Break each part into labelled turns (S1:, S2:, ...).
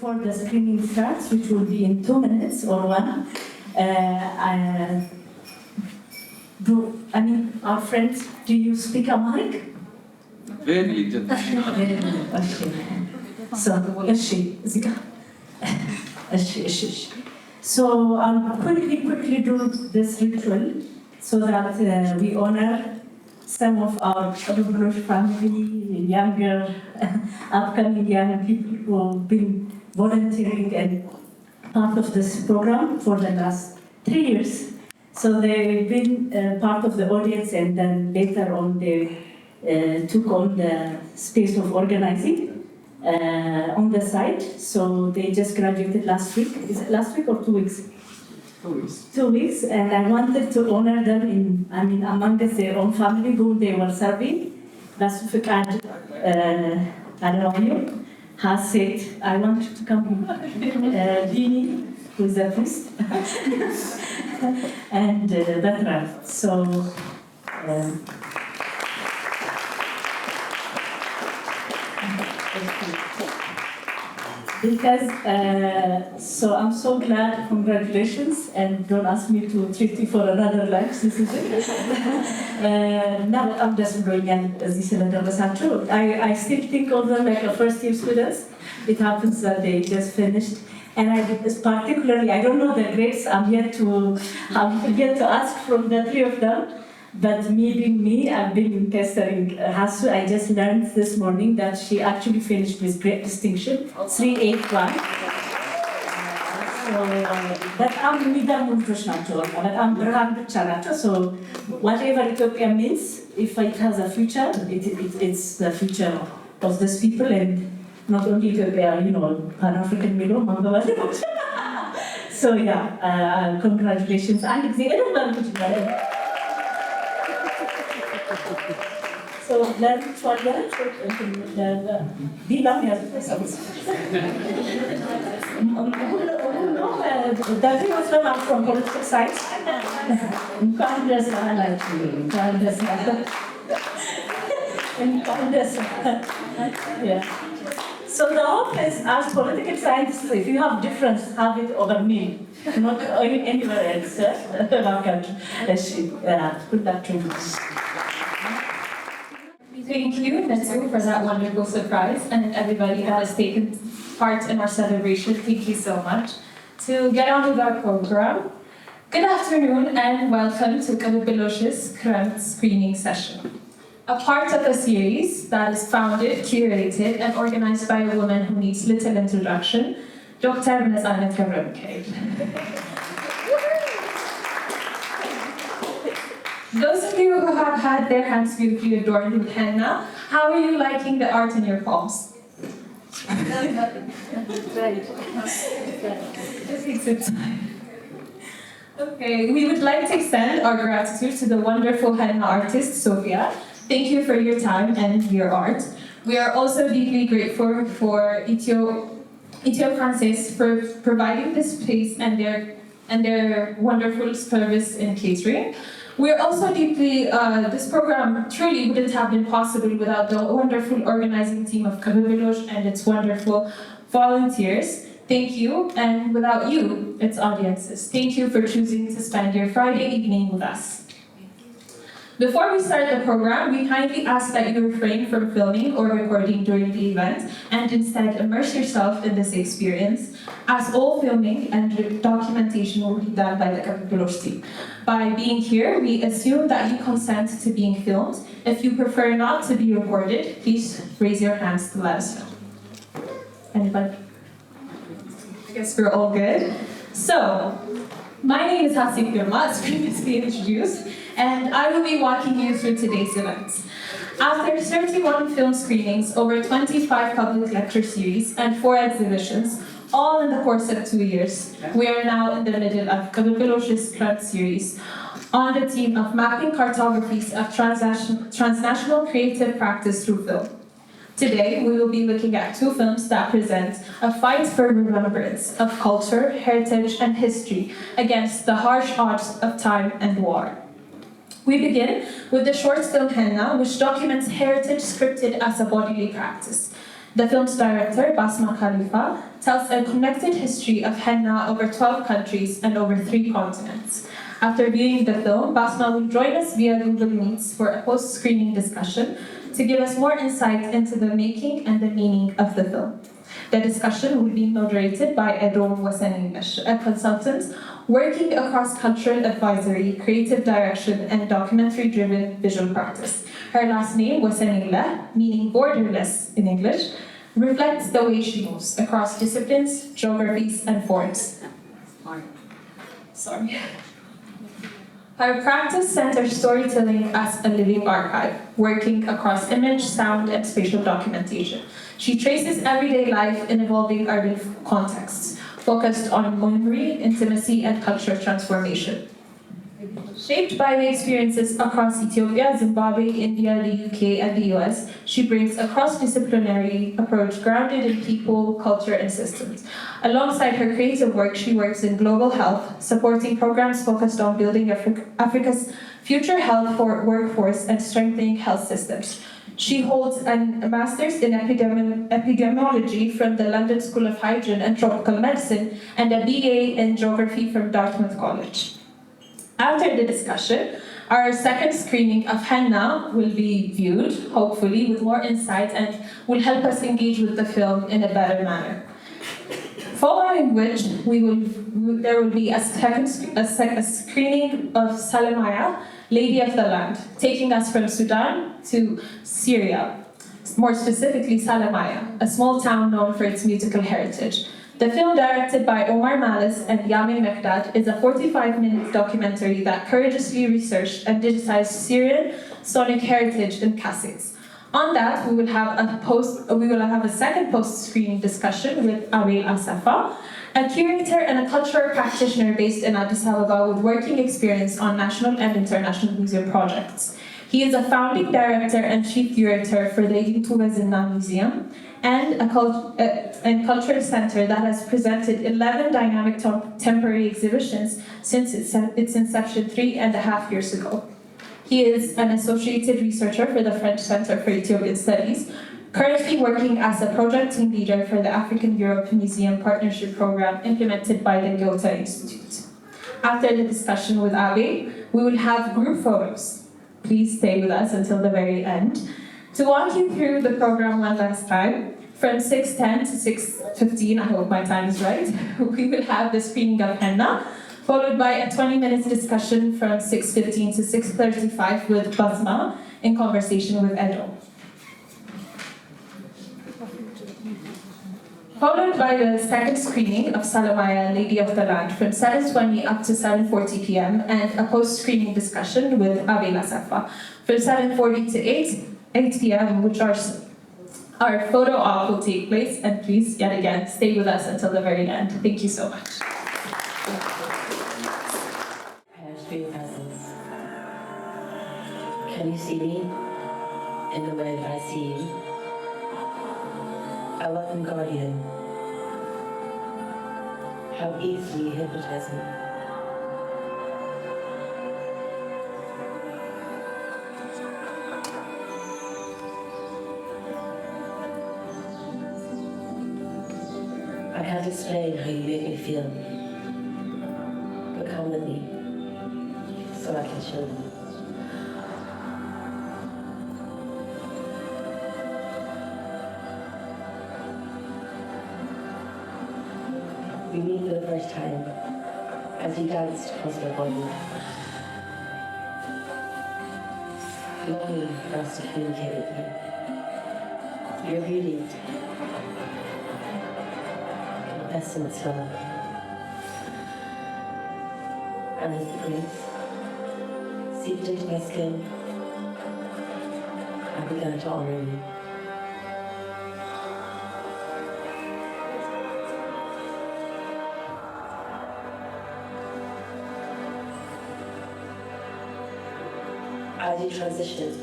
S1: before the screening starts, which will be in 2 minutes or one, our friends, do you speak Amharic?
S2: Very little.
S1: Okay. So, So I'll quickly do this ritual so that we honor some of our Bangladesh family, younger, upcoming young people who have been volunteering and part of this program for the last 3 years. So they've been part of the audience, and then later on they took on the space of organizing on the site. So they just graduated last week. Is it last week or 2 weeks?
S2: 2 weeks.
S1: 2 weeks, and I wanted to honor them amongst their own family whom they were serving. That's Fikad Arawayo has said, I want you to come home. Dini, who is a priest, and Batra. So, because, so I'm so glad, congratulations, and don't ask me to treat you for another life. Now I'm just going and I still think of them like a first year students. It happens that they just finished. And particularly, I don't know the grades, I'm yet to ask from the three of them. But me being me, I've been pestering Hasu. I just learned this morning that she actually finished with great distinction, 381. But I'm so whatever Ethiopia means, if it has a future, it's the future of these people, and not only Ethiopia, Pan-African Middle, So yeah, congratulations. So learn for from political science. Yeah. So the hope is, as political scientists, if you have difference, have it over me, not anywhere else. Good luck to you.
S3: Thank you, Netsu, for that wonderful surprise, and everybody that has taken part in our celebration. Thank you so much. To get on with our program, good afternoon and welcome to Kabibilosh's current screening session. A part of a series that is founded, curated, and organized by a woman who needs little introduction, Dr. Nezanet Gavremke. Those of you who have had their hands beautifully adorned with henna, how are you liking the art in your palms? Okay, we would like to extend our gratitude to the wonderful henna artist, Sofia. Thank you for your time and your art. We are also deeply grateful for Ethio Francis for providing this space and their wonderful service in catering. We're also deeply, this program truly wouldn't have been possible without the wonderful organizing team of Kabibilosh and its wonderful volunteers. Thank you, and without you, its audiences. Thank you for choosing to spend your Friday evening with us. Before we start the program, we kindly ask that you refrain from filming or recording during the event and instead immerse yourself in this experience, as all filming and documentation will be done by the Kabibilosh team. By being here, we assume that you consent to being filmed. If you prefer not to be recorded, please raise your hands to let us know. Anybody? I guess we're all good. So, my name is Hasib Girma, as previously introduced, and I will be walking you through today's events. After 31 film screenings, over 25 public lecture series, and 4 exhibitions, all in the course of 2 years, we are now in the middle of Kabibilosh's current series on the theme of mapping cartographies of transnational creative practice through film. Today, we will be looking at 2 films that present a fight for remembrance of culture, heritage, and history against the harsh odds of time and war. We begin with the short film Henna, which documents heritage scripted as a bodily practice. The film's director, Basma Khalifa, tells a connected history of henna over 12 countries and over 3 continents. After viewing the film, Basma will join us via Google Meets for a post-screening discussion to give us more insight into the making and the meaning of the film. The discussion will be moderated by Edom Wasanimesh, a consultant working across cultural advisory, creative direction, and documentary-driven visual practice. Her last name, Wasanillah, meaning borderless in English, reflects the way she moves across disciplines, geographies, and forms. Sorry. Her practice centers storytelling as a living archive, working across image, sound, and spatial documentation. She traces everyday life in evolving urban contexts, focused on memory, intimacy, and cultural transformation. Shaped by the experiences across Ethiopia, Zimbabwe, India, the UK, and the US, she brings a cross-disciplinary approach grounded in people, culture, and systems. Alongside her creative work, she works in global health, supporting programs focused on building Africa's future health workforce and strengthening health systems. She holds a master's in epidemiology from the London School of Hygiene and Tropical Medicine and a BA in geography from Dartmouth College. After the discussion, our second screening of Henna will be viewed, hopefully, with more insight and will help us engage with the film in a better manner. Following which, there will be a screening of SALAMIYAH, Lady of the Land, taking us from Sudan to Syria, more specifically Salamiyah, a small town known for its musical heritage. The film, directed by Omar Malis and Yamin Mekdad, is a 45-minute documentary that courageously researched and digitized Syrian sonic heritage in cassettes. On that, we will have a second post-screening discussion with Abil Asafa, a curator and a cultural practitioner based in Addis Ababa with working experience on national and international museum projects. He is a founding director and chief curator for the Yituba Zinna Museum and a cultural center that has presented 11 dynamic temporary exhibitions since its inception 3.5 years ago. He is an associated researcher for the French Center for Ethiopian Studies, currently working as a project team leader for the African Europe Museum Partnership Program implemented by the Goethe Institute. After the discussion with Abe, we will have group photos. Please stay with us until the very end. To walk you through the program one last time, from 6:10 to 6:15, I hope my time is right, we will have the screening of Henna, followed by a 20-minute discussion from 6:15 to 6:35 with Basma in conversation with Edo. Followed by the second screening of Salamiyah, Lady of the Land, from 7:20 up to 7:40 p.m. and a post-screening discussion with Abil Asafa from 7:40 to 8 p.m., which our photo op will take place. And please, yet again, stay with us until the very end. Thank you so much.
S4: Can you see me in the way that I see you? A loving guardian. How easily you hypnotize me. I can't explain how you make me feel, but come with me, so I can show you. We meet for the first time as you danced across my body, longing for us to communicate with you. Your beauty, essence love, and as the breeze seeped into my skin, I began to honor you. As you transitioned,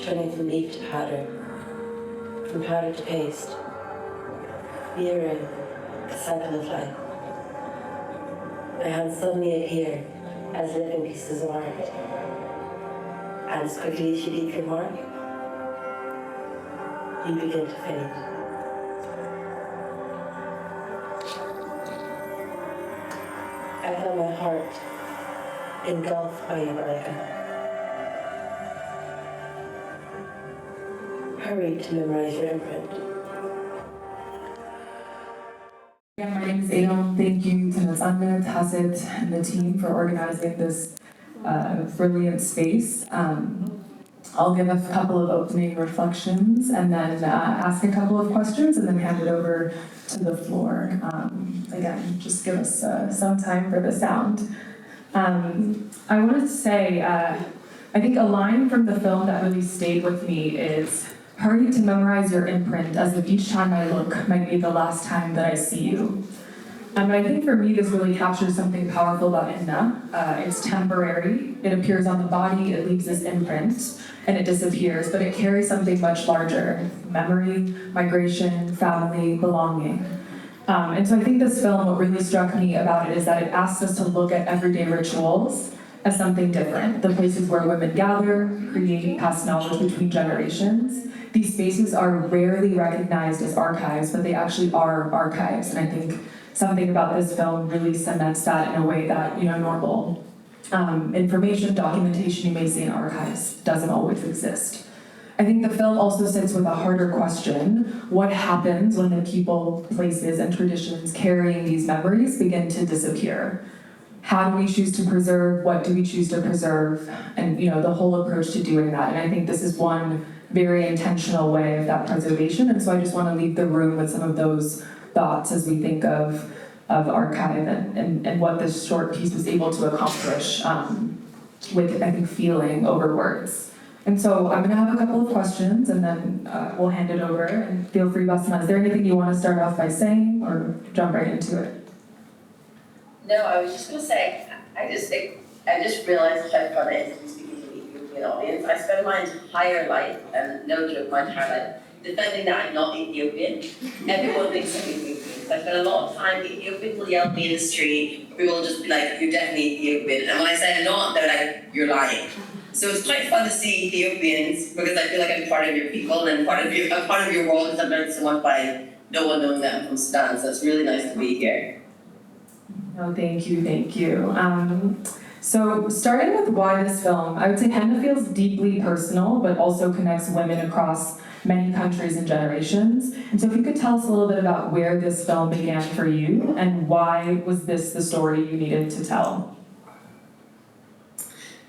S4: turning from leaf to powder, from powder to paste, mirroring the cycle of life, my hands suddenly appear as living pieces of art. And as quickly as you leave your mark, you begin to fade. I felt my heart engulfed by your icon. Hurry to memorize your imprint.
S5: Yeah, my name is Adam. Thank you to Ms. Anna, Tassit, and the team for organizing this brilliant space. I'll give a couple of opening reflections and then ask a couple of questions and then hand it over to the floor. Again, just give us some time for the sound. I wanted to say, I think a line from the film that really stayed with me is, hurry to memorize your imprint as if each time I look might be the last time that I see you. But I think for me, this really captures something powerful about henna. It's temporary, it appears on the body, it leaves this imprint, and it disappears, but it carries something much larger: memory, migration, family, belonging. And so I think this film, what really struck me about it is that it asks us to look at everyday rituals as something different. The places where women gather, create, pass knowledge between generations. These spaces are rarely recognized as archives, but they actually are archives. And I think something about this film really cements that in a way that, normal information, documentation you may see in archives doesn't always exist. I think the film also sits with a harder question: what happens when the people, places, and traditions carrying these memories begin to disappear? How do we choose to preserve? What do we choose to preserve? And the whole approach to doing that. And I think this is one very intentional way of that preservation. And so I just want to leave the room with some of those thoughts as we think of archive and what this short piece was able to accomplish with, I think, feeling over words. And so I'm going to have a couple of questions and then we'll hand it over, and feel free, Basma. Is there anything you want to start off by saying or jump right into it?
S6: No, I was just going to say, I just realized how fun it is to be speaking to an Ethiopian audience. I spent my entire life, and no joke, my entire life, defending that I'm not Ethiopian. Everyone thinks I'm Ethiopian. So I spent a lot of time, Ethiopian will yell at me in the street, people will just be like, you're definitely Ethiopian. And when I say I'm not, they're like, you're lying. So it's quite fun to see Ethiopians, because I feel like I'm part of your people and I'm part of your world, because I've learned so much by no one knowing that I'm from Sudan. So it's really nice to be here.
S5: Oh, thank you. So starting with why this film, I would say Henna feels deeply personal, but also connects women across many countries and generations. And so if you could tell us a little bit about where this film began for you, and why was this the story you needed to tell?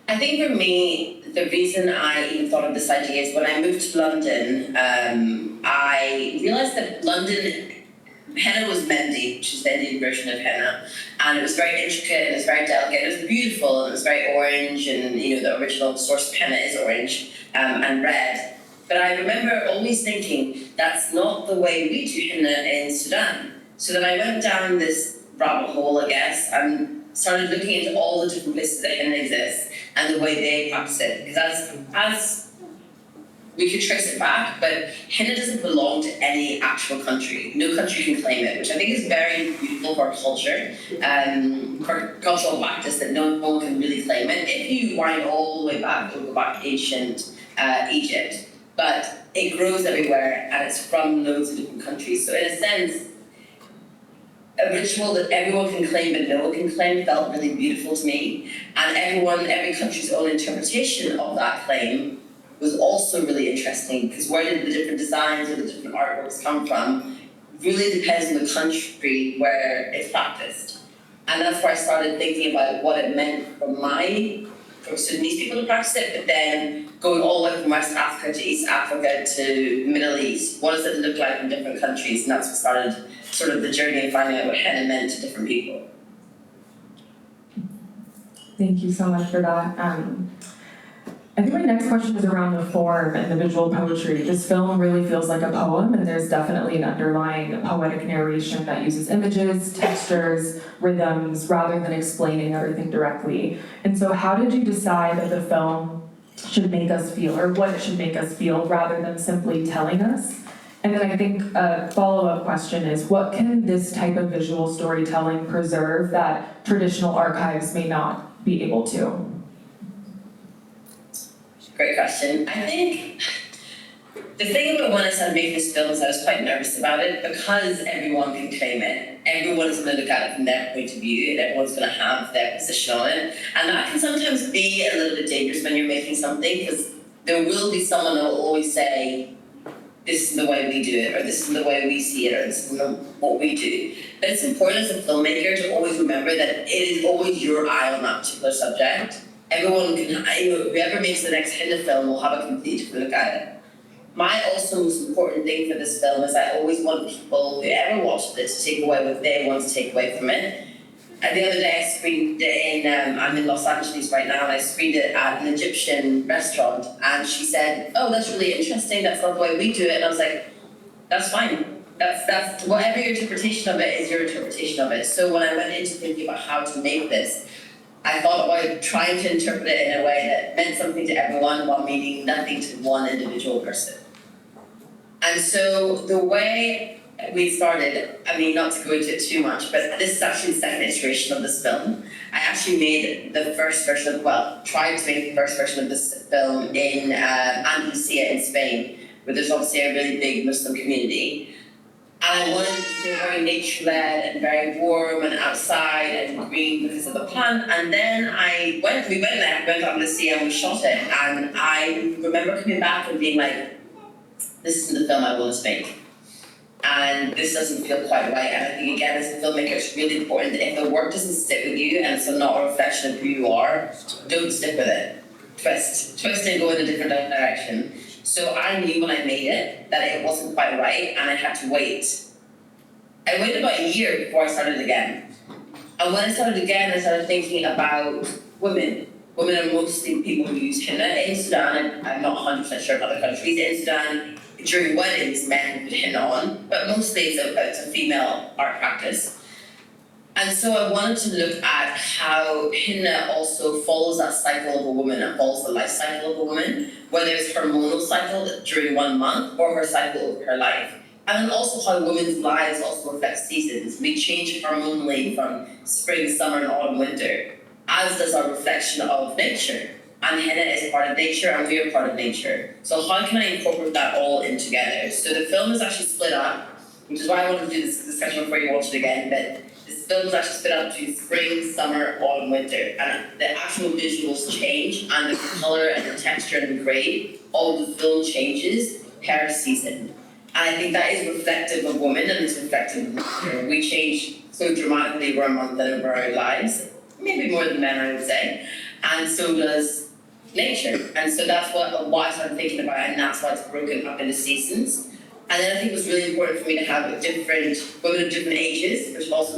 S6: I think for me, the reason I even thought of this idea is when I moved to London, I realized that London, henna was mendi, which is the Indian version of henna, and it was very intricate and it was very delicate. It was beautiful and it was very orange, and the original source of henna is orange and red. But I remember always thinking that's not the way we do henna in Sudan. So then I went down this rabbit hole, I guess, and started looking into all the different places that henna exists and the way they practice it. Because as we could trace it back, but henna doesn't belong to any actual country. No country can claim it, which I think is very beautiful for culture, for cultural practice, that no one can really claim it. If you wind all the way back, you'll go back to ancient Egypt. But it grows everywhere and it's from loads of different countries. So in a sense, a ritual that everyone can claim but no one can claim felt really beautiful to me. And every country's own interpretation of that claim was also really interesting, because where did the different designs or the different artworks come from really depends on the country where it's practiced. And that's where I started thinking about what it meant for Sudanese people to practice it, but then going all the way from West Africa to East Africa to the Middle East. What does it look like in different countries? And that's what started sort of the journey of finding out what henna meant to different people.
S5: Thank you so much for that. I think my next question is around the form and the visual poetry. This film really feels like a poem, and there's definitely an underlying poetic narration that uses images, textures, rhythms, rather than explaining everything directly. And so how did you decide that the film should make us feel, or what it should make us feel, rather than simply telling us? And then I think a follow-up question is, what can this type of visual storytelling preserve that traditional archives may not be able to?
S6: Great question. I think The thing about when I started making this film is I was quite nervous about it because everyone can claim it. Everyone's going to look at it from their point of view and everyone's going to have their position on it. And that can sometimes be a little bit dangerous when you're making something because there will be someone that will always say, this is the way we do it, or this is the way we see it, or this is what we do. But it's important as a filmmaker to always remember that it is always your eye on that particular subject. Everyone can, whoever makes the next HENNA film will have a complete different look at it. My also most important thing for this film is I always want people who ever watched it to take away what they want to take away from it. And the other day I screened it in, I'm in Los Angeles right now, and I screened it at an Egyptian restaurant, and she said, oh, that's really interesting, that's not the way we do it. And I was like, that's fine. That's whatever your interpretation of it is your interpretation of it. So when I went into thinking about how to make this, I thought about trying to interpret it in a way that meant something to everyone while meaning nothing to one individual person. And so the way we started, I mean, not to go into it too much, but this is actually the second iteration of this film. I actually made the first version of, tried to make the first version of this film in Andalusia in Spain, where there's obviously a really big Muslim community. And I wanted it to be very nature-led and very warm and outside and green because of the plant. And then we went there, went out to sea and we shot it. And I remember coming back and being like, this isn't the film I want to make. And this doesn't feel quite right. And I think, again, as a filmmaker, it's really important that if the work doesn't stick with you and it's not a reflection of who you are, don't stick with it. Twist and go in a different direction. So I knew when I made it that it wasn't quite right and I had to wait. I waited about a year before I started again. And when I started again, I started thinking about women. Women are mostly people who use henna. In Sudan, I'm not 100% sure of other countries, in Sudan, during weddings, men put henna on, but mostly it's a female art practice. And so I wanted to look at how henna also follows that cycle of a woman and follows the life cycle of a woman, whether it's hormonal cycle during 1 month or her cycle of her life. And then also how women's lives also affect seasons. We change hormonally from spring, summer, and autumn, winter, as does our reflection of nature. And henna is part of nature and we are part of nature. So how can I incorporate that all in together? So the film is actually split up, which is why I wanted to do this discussion before you watch it again, but this film is actually split up between spring, summer, autumn, winter. And the actual visuals change and the color and the texture and the grade, all the film changes per season. And I think that is reflective of women and it's reflective of nature. We change so dramatically over a month and over our lives, maybe more than men, I would say. And so does nature. And so that's what I started thinking about, and that's why it's broken up into seasons. And then I think it was really important for me to have different women of different ages, which also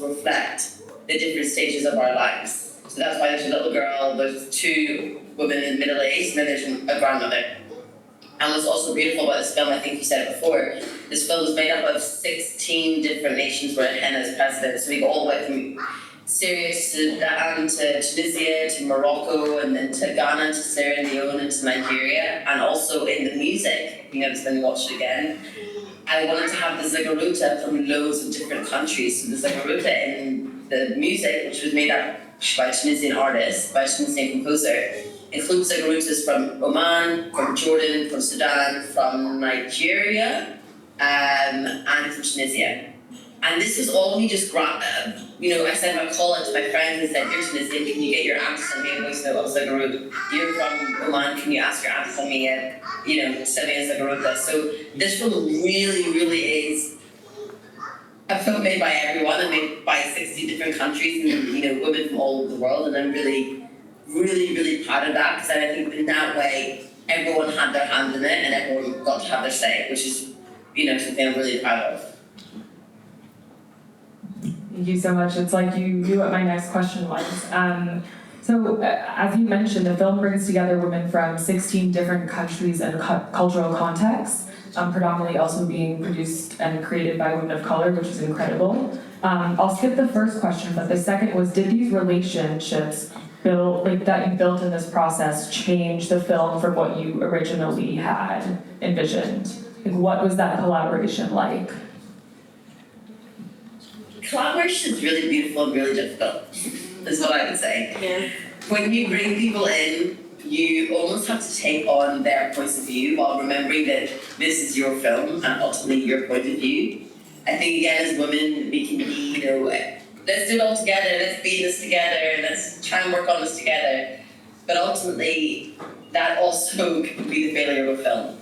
S6: reflect the different stages of our lives. So that's why there's a little girl, there's 2 women in middle age, and then there's a grandmother. And what's also beautiful about this film, I think you said it before, this film is made up of 16 different nations where henna is president. So we go all the way from Syria to Sudan to Tunisia to Morocco and then to Ghana to Sierra Leone and to Nigeria. And also in the music, if you notice when you watch it again, I wanted to have the zagaruta from loads of different countries. So the zagaruta in the music, which was made up by a Tunisian artist, by a Tunisian composer, includes zagarutas from Oman, from Jordan, from Sudan, from Nigeria, and from Tunisia. And this was all me just, I sent my call out to my friends and said, you're Tunisian, can you get your aunt to send me a voice note of Zagarut? You're from Oman, can you ask your aunt to send me send me a Zagaruta? So this film really, really is a film made by everyone and made by 60 different countries and, women from all over the world. And I'm really, really, really proud of that because I think in that way, everyone had their hand in it and everyone got to have their say, which is, something I'm really proud of.
S5: Thank you so much. It's like you knew what my next question was. So as you mentioned, the film brings together women from 16 different countries and cultural contexts, predominantly also being produced and created by women of color, which is incredible. I'll skip the first question, but the second was, did these relationships that you built in this process change the film from what you originally had envisioned? What was that collaboration like?
S6: Collaboration is really beautiful and really difficult, is what I would say.
S4: Yeah.
S6: When you bring people in you almost have to take on their points of view while remembering that this is your film and ultimately your point of view. I think again as women we can be, let's do it all together, let's be this together, let's try and work on this together. But ultimately that also could be the failure of a film.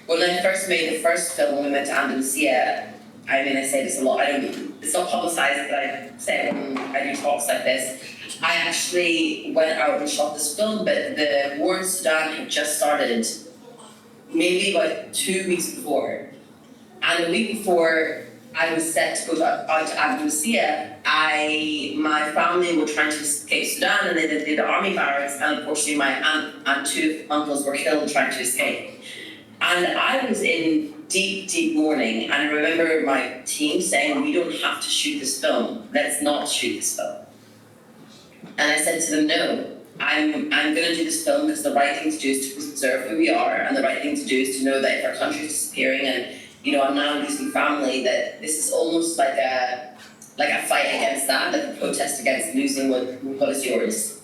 S6: When I first made the first film when we went to Andalusia, I say this a lot, it's not publicized, but I say it when I do talks like this. I actually went out and shot this film, but the war in Sudan had just started maybe about 2 weeks before. And the week before I was set to go out to Andalusia, my family were trying to escape Sudan and they did the army barracks, and unfortunately my aunt and 2 uncles were killed trying to escape. And I was in deep, deep mourning, and I remember my team saying, we don't have to shoot this film, let's not shoot this film. And I said to them, no, I'm going to do this film because the right thing to do is to preserve who we are, and the right thing to do is to know that if our country is disappearing and I'm now losing family, that this is almost like a fight against that, like a protest against losing what is yours.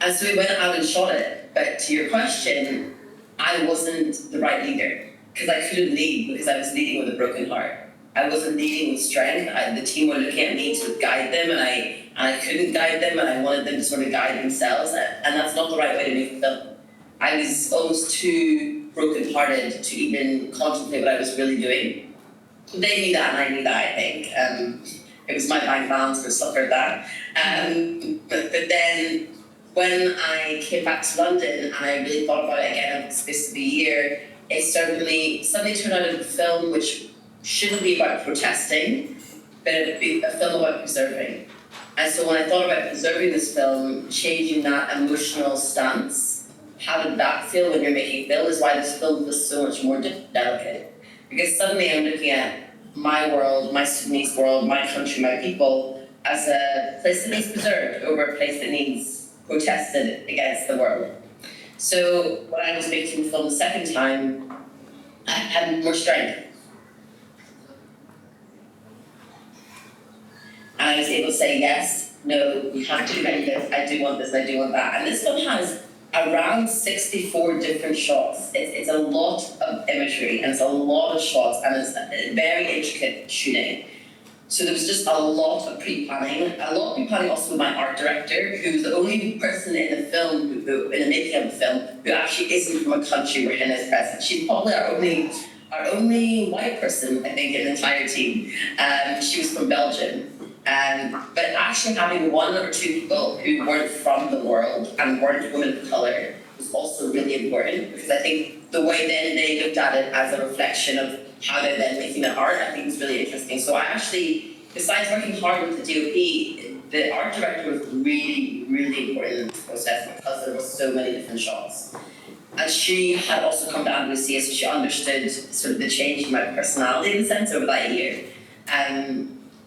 S6: And so we went out and shot it. But to your question, I wasn't the right leader because I couldn't lead because I was leading with a broken heart. I wasn't leading with strength. The team were looking at me to guide them, and I couldn't guide them, and I wanted them to sort of guide themselves, and that's not the right way to make a film. I was almost too broken-hearted to even contemplate what I was really doing. They knew that, and I knew that, I think. It was my bank balance that suffered that. But then, when I came back to London, and I really thought about it again over the space of a year, it suddenly turned out into a film which shouldn't be about protesting, but it would be a film about preserving. And so when I thought about preserving this film, changing that emotional stance, how did that feel when you're making a film is why this film was so much more delicate. Because suddenly I'm looking at my world, my Sudanese world, my country, my people, as a place that needs preserved over a place that needs protested against the world. So when I was making the film the second time, I had more strength. And I was able to say, yes, no, we have to make this, I do want this, I do want that. And this film has around 64 different shots. It's a lot of imagery, and it's a lot of shots, and it's very intricate shooting. So there was just a lot of pre-planning. A lot of pre-planning also with my art director, who's the only person in the film, in the making of the film, who actually isn't from a country where Henna is present. She's probably our only white person, I think, in the entire team. She was from Belgium. But actually having 1 or 2 people who weren't from the world and weren't women of colour was also really important, because I think the way then they looked at it as a reflection of how they're then making the art, I think is really interesting. So I actually, besides working hard with the DOP, the art director was really, really important in this process because there were so many different shots. And she had also come to Andalusia, so she understood sort of the change in my personality in a sense over that year.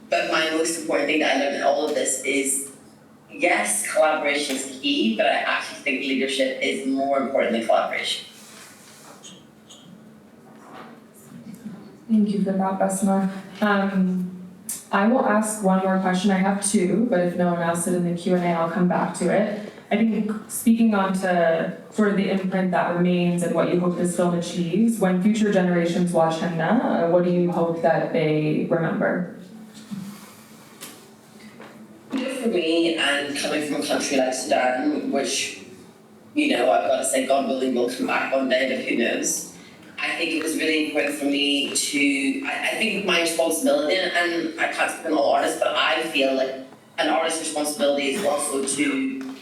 S6: But my most important thing that I learned in all of this is, yes, collaboration is key, but I actually think leadership is more important than collaboration.
S5: Thank you for that, Basma. I will ask one more question. I have 2, but if no one else is in the Q&A, I'll come back to it. I think speaking on to sort of the imprint that remains and what you hope this film achieves, when future generations watch Henna, what do you hope that they remember?
S6: For me, and coming from a country like Sudan, which, I've got to say, God willing, will come back one day, but who knows? I think it was really important for me to, I think my responsibility, and I can't speak on all artists, but I feel like an artist's responsibility is also to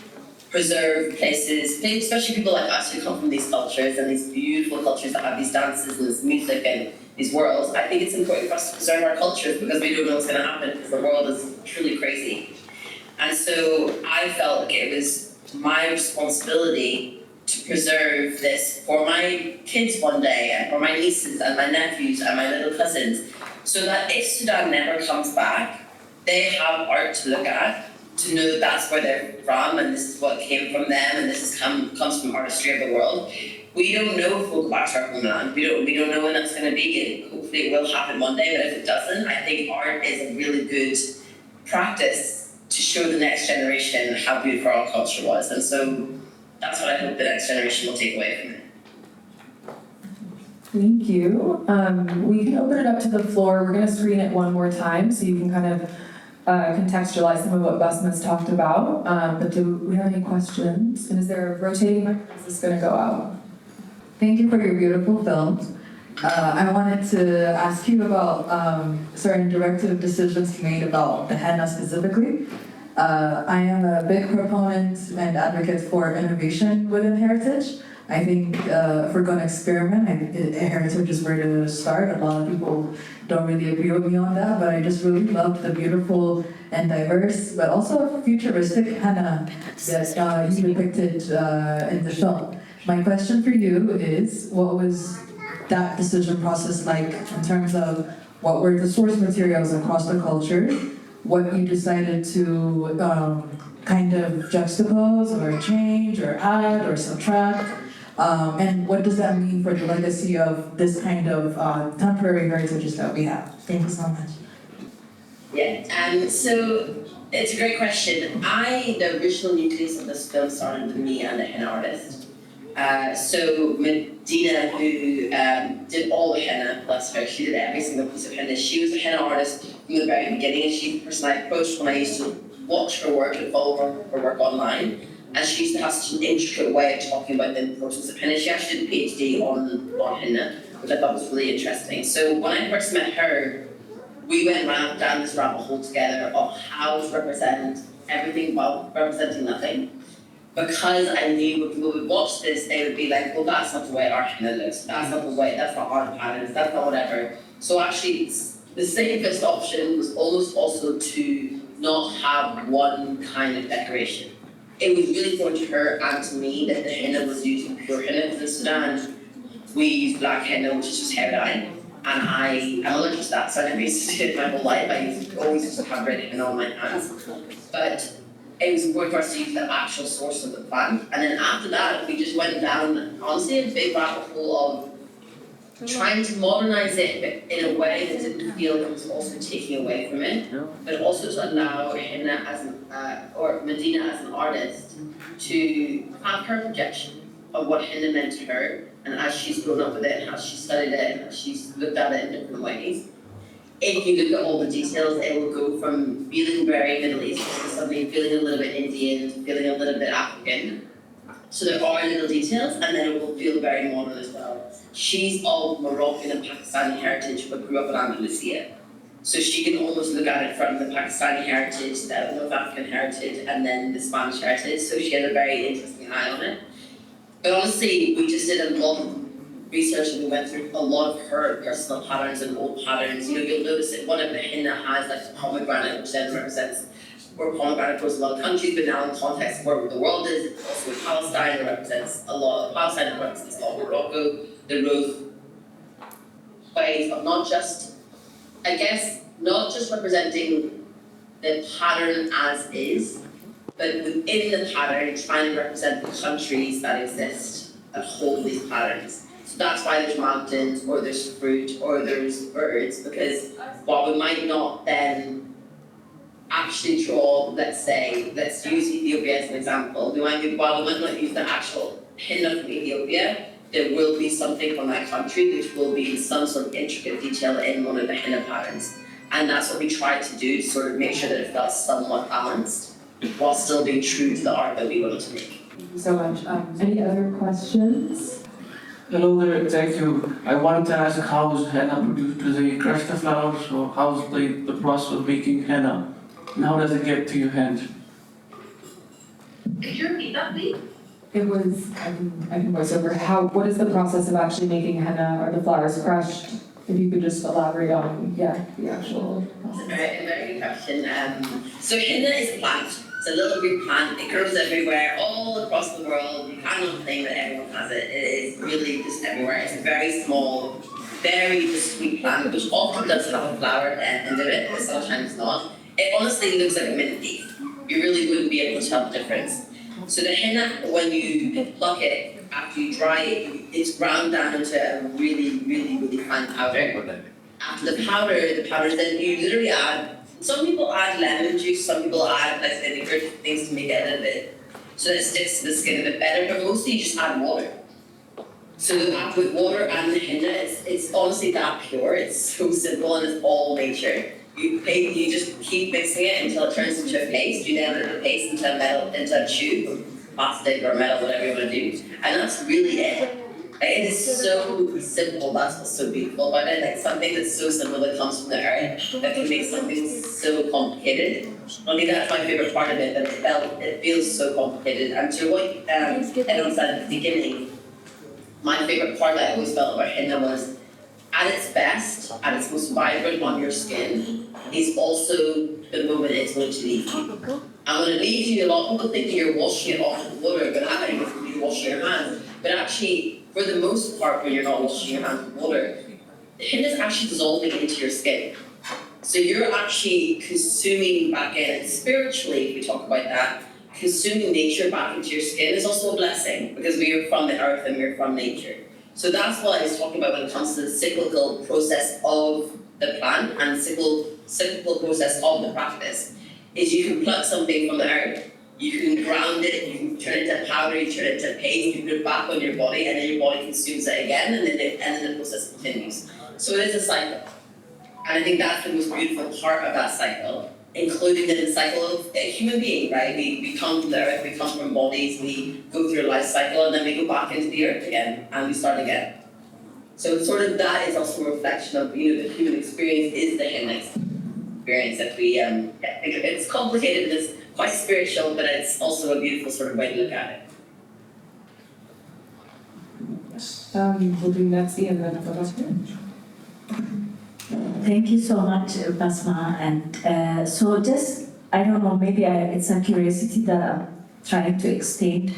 S6: preserve places, especially people like us who come from these cultures and these beautiful cultures that have these dances and this music and these worlds. I think it's important for us to preserve our cultures because we don't know what's going to happen because the world is truly crazy. And so I felt like it was my responsibility to preserve this for my kids one day, and for my nieces and my nephews and my little cousins, so that if Sudan never comes back, they have art to look at, to know that that's where they're from, and this is what came from them, and this comes from artistry of the world. We don't know if we'll go back to our homeland. We don't know when that's going to be, and hopefully it will happen one day, but if it doesn't, I think art is a really good practice to show the next generation how beautiful our culture was. And so that's what I hope the next generation will take away from it.
S5: Thank you. We can open it up to the floor. We're going to screen it one more time so you can kind of contextualize some of what Basma's talked about. But do we have any questions? And is there a rotating mic, or is this going to go out?
S7: Thank you for your beautiful films. I wanted to ask you about certain directive decisions made about the henna specifically. I am a big proponent and advocate for innovation within heritage. I think if we're going to experiment, heritage is where to start. A lot of people don't really agree with me on that, but I just really love the beautiful and diverse, but also futuristic henna that you depicted in the film. My question for you is, what was that decision process like in terms of what were the source materials across the culture, what you decided to kind of juxtapose or change or add or subtract, and what does that mean for the legacy of this kind of temporary heritages that we have? Thank you so much.
S6: Yeah, so it's a great question. The original nucleus of this film started with me and a henna artist. So Medina, who did all the henna, bless her, she did every single piece of henna. She was a henna artist from the very beginning, and she's the person I approached when I used to watch her work and follow her work online. And she used to have such an intricate way of talking about the importance of henna. She actually did a PhD on henna, which I thought was really interesting. So when I first met her, we went down this rabbit hole together of how to represent everything while representing nothing. Because I knew when people would watch this, they would be like, well, that's not the way our henna looks, that's not the way, that's not our patterns, that's not whatever. So actually, the safest option was almost also to not have one kind of decoration. It was really important to her and to me that the henna was using pure henna. Because in Sudan, we use black henna, which is just hair dye. And I'm allergic to that, so I never used to do it my whole life. I always used to have red henna on my hands. But it was important for us to use the actual source of the plant. And then after that, we just went down, honestly, a big rabbit hole of trying to modernize it in a way that didn't feel it was also taking away from it, but also to allow Henna or Medina as an artist to have her projection of what Henna meant to her, and as she's grown up with it, and how she studied it, and how she's looked at it in different ways. If you look at all the details, it will go from feeling very Middle Eastern to suddenly feeling a little bit Indian, to feeling a little bit African. So there are little details, and then it will feel very modern as well. She's of Moroccan and Pakistani heritage, but grew up in Andalusia. So she can almost look at it from the Pakistani heritage, the North African heritage, and then the Spanish heritage. So she has a very interesting eye on it. But honestly, we just did a lot of research, and we went through a lot of her personal patterns and old patterns. You'll notice that one of the henna has like a pomegranate, which then represents where pomegranate grows in a lot of countries, but now in context of where the world is, it's also in Palestine, it represents a lot of Palestine, it represents a lot of Morocco. The rose ways of not just representing the pattern as is, but within the pattern, trying to represent the countries that exist that hold these patterns. So that's why there's mountains, or there's fruit, or there's birds, because while we might not then actually draw, let's use Ethiopia as an example, while we might not use the actual henna from Ethiopia, there will be something from that country which will be in some sort of intricate detail in one of the henna patterns. And that's what we tried to do, to sort of make sure that it felt somewhat balanced, while still being true to the art that we wanted to make.
S5: Thank you so much. Any other questions?
S2: Hello there, thank you. I wanted to ask, how is henna produced? Do they crush the flowers, or how's the process of making henna? And how does it get to your hand?
S6: Could you repeat that, please?
S5: It was, I can voice over, what is the process of actually making henna? Are the flowers crushed? If you could just elaborate on, the actual process.
S6: A very good question. So henna is a plant. It's a little green plant. It grows everywhere, all across the world. You cannot claim that everyone has it. It is really just everywhere. It's a very small, very discreet plant, which often does have a flower at the end of it, but sometimes not. It honestly looks like a mint leaf. You really wouldn't be able to tell the difference. So the henna, when you pluck it, after you dry it, it's ground down into a really, really, really fine powder. After the powder then you literally add, some people add lemon juice, some people add like vinegar, things to make it a little bit so that it sticks to the skin a bit better, but mostly you just add water. So with water and the henna, it's honestly that pure, it's so simple and it's all nature. You just keep mixing it until it turns into a paste, you then put the paste into a tube, plastic or metal, whatever you want to do, and that's really it. It is so simple, that's what's so beautiful about it, like something that's so simple that comes from the earth, that can make something so complicated. I think that's my favourite part of it, that it feels so complicated. And to what Ellen said at the beginning, my favourite part that I always felt about henna was, at its best, at its most vibrant on your skin, is also the moment it's going to leave you. And when it leaves you, a lot of people think you're washing it off with water, but I think you're washing your hands. But actually, for the most part, when you're not washing your hands with water, the henna is actually dissolving into your skin. So you're actually consuming back in, and spiritually, if we talk about that, consuming nature back into your skin is also a blessing, because we are from the earth and we're from nature. So that's what I was talking about when it comes to the cyclical process of the plant and the cyclical process of the practice. Is you can pluck something from the earth, you can ground it, you can turn it into powder, you turn it into paste, you can put it back on your body, and then your body consumes it again, and then the process continues. So it is a cycle. And I think that's the most beautiful part of that cycle, including the cycle of a human being, right? We come from the earth, we come from bodies, we go through a life cycle, and then we go back into the earth again, and we start again. So it's sort of that is also a reflection of, the human experience is the henna experience that we, it's complicated and it's quite spiritual, but it's also a beautiful sort of way to look at it.
S5: We'll do Nancy and then photos here.
S1: Thank you so much, Basma. And so just, I don't know, maybe it's a curiosity that I'm trying to extend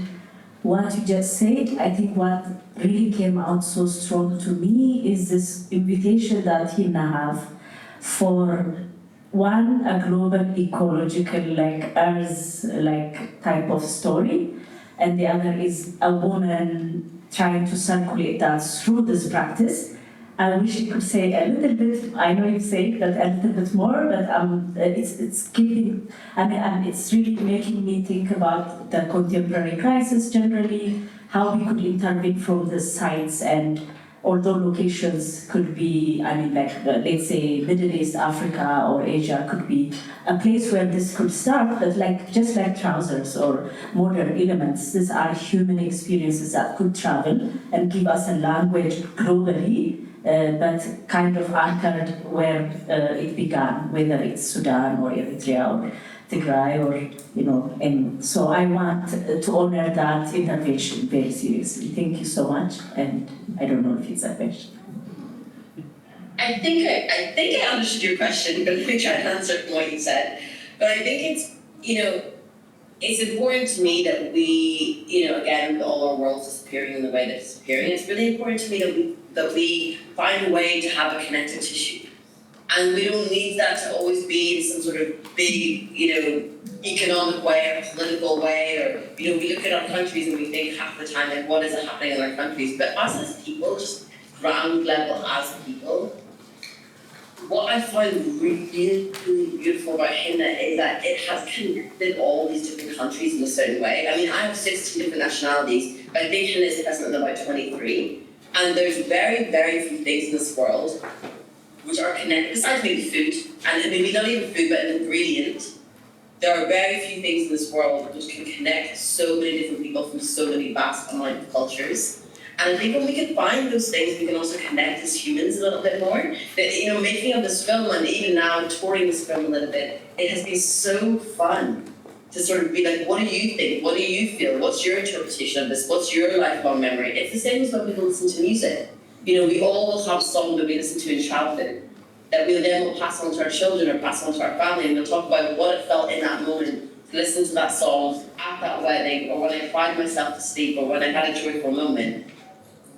S1: what you just said. I think what really came out so strong to me is this invitation that Henna have for one, a global ecological, like earth, like type of story, and the other is a woman trying to circulate that through this practice. I wish you could say a little bit. I know you say that a little bit more, but it's keeping. And it's really making me think about the contemporary crisis generally, how we could intervene from the sites, and although locations could be, let's say Middle East, Africa, or Asia could be a place where this could start, but just like trousers or modern elements, these are human experiences that could travel and give us a language globally. But kind of anchored where it began, whether it's Sudan or Eritrea or Tigray and so I want to honor that intervention very seriously. Thank you so much, and I don't know if it's a question.
S6: I think I understood your question, but let me try and answer it from what you said. But I think it's important to me that we, again, with all our worlds disappearing in the way that it's disappearing, it's really important to me that we find a way to have a connective tissue. And we don't need that to always be in some sort of big, economic way or political way, or, we look at our countries and we think half the time, like, what is happening in our countries? But us as people, just ground level as people, what I find really, really beautiful about henna is that it has connected all these different countries in a certain way. I mean, I have 16 different nationalities, but I think henna is present in about 23. And there's very, very few things in this world which are connected, besides maybe food, and maybe not even food, but an ingredient. There are very few things in this world which can connect so many different people from so many vast amount of cultures. And I think when we can find those things, we can also connect as humans a little bit more. That, making of this film, and even now touring this film a little bit, it has been so fun to sort of be like, what do you think? What do you feel? What's your interpretation of this? What's your lifelong memory? It's the same as when people listen to music. We all have songs that we listen to in childhood that we then will pass on to our children or pass on to our family, and we'll talk about what it felt in that moment to listen to that song at that wedding, or when I cried myself to sleep, or when I had a joyful moment.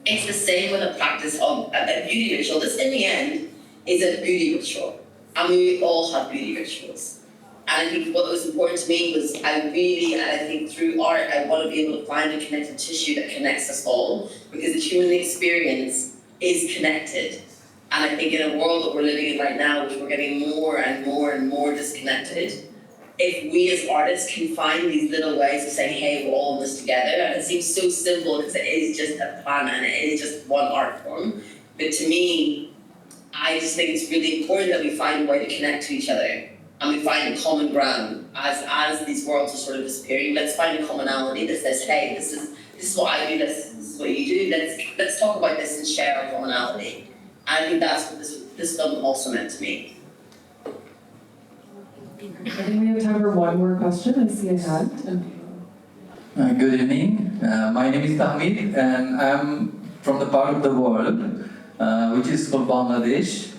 S6: It's the same with a practice of a beauty ritual. This, in the end, is a beauty ritual. And we all have beauty rituals. And I think what was important to me was I think through art, I want to be able to find a connective tissue that connects us all, because the human experience is connected. And I think in a world that we're living in right now, which we're getting more and more and more disconnected, if we as artists can find these little ways of saying, hey, we're all in this together, and it seems so simple because it is just a plan and it is just one art form. But to me, I just think it's really important that we find a way to connect to each other and we find a common ground as these worlds are sort of disappearing. Let's find a commonality that says, hey, this is what I do, this is what you do. Let's talk about this and share our commonality. I think that's what this film also meant to me.
S5: I think we have time for one more question. I see a hand.
S8: Good evening. My name is Tahmid, and I'm from the part of the world which is called Bangladesh.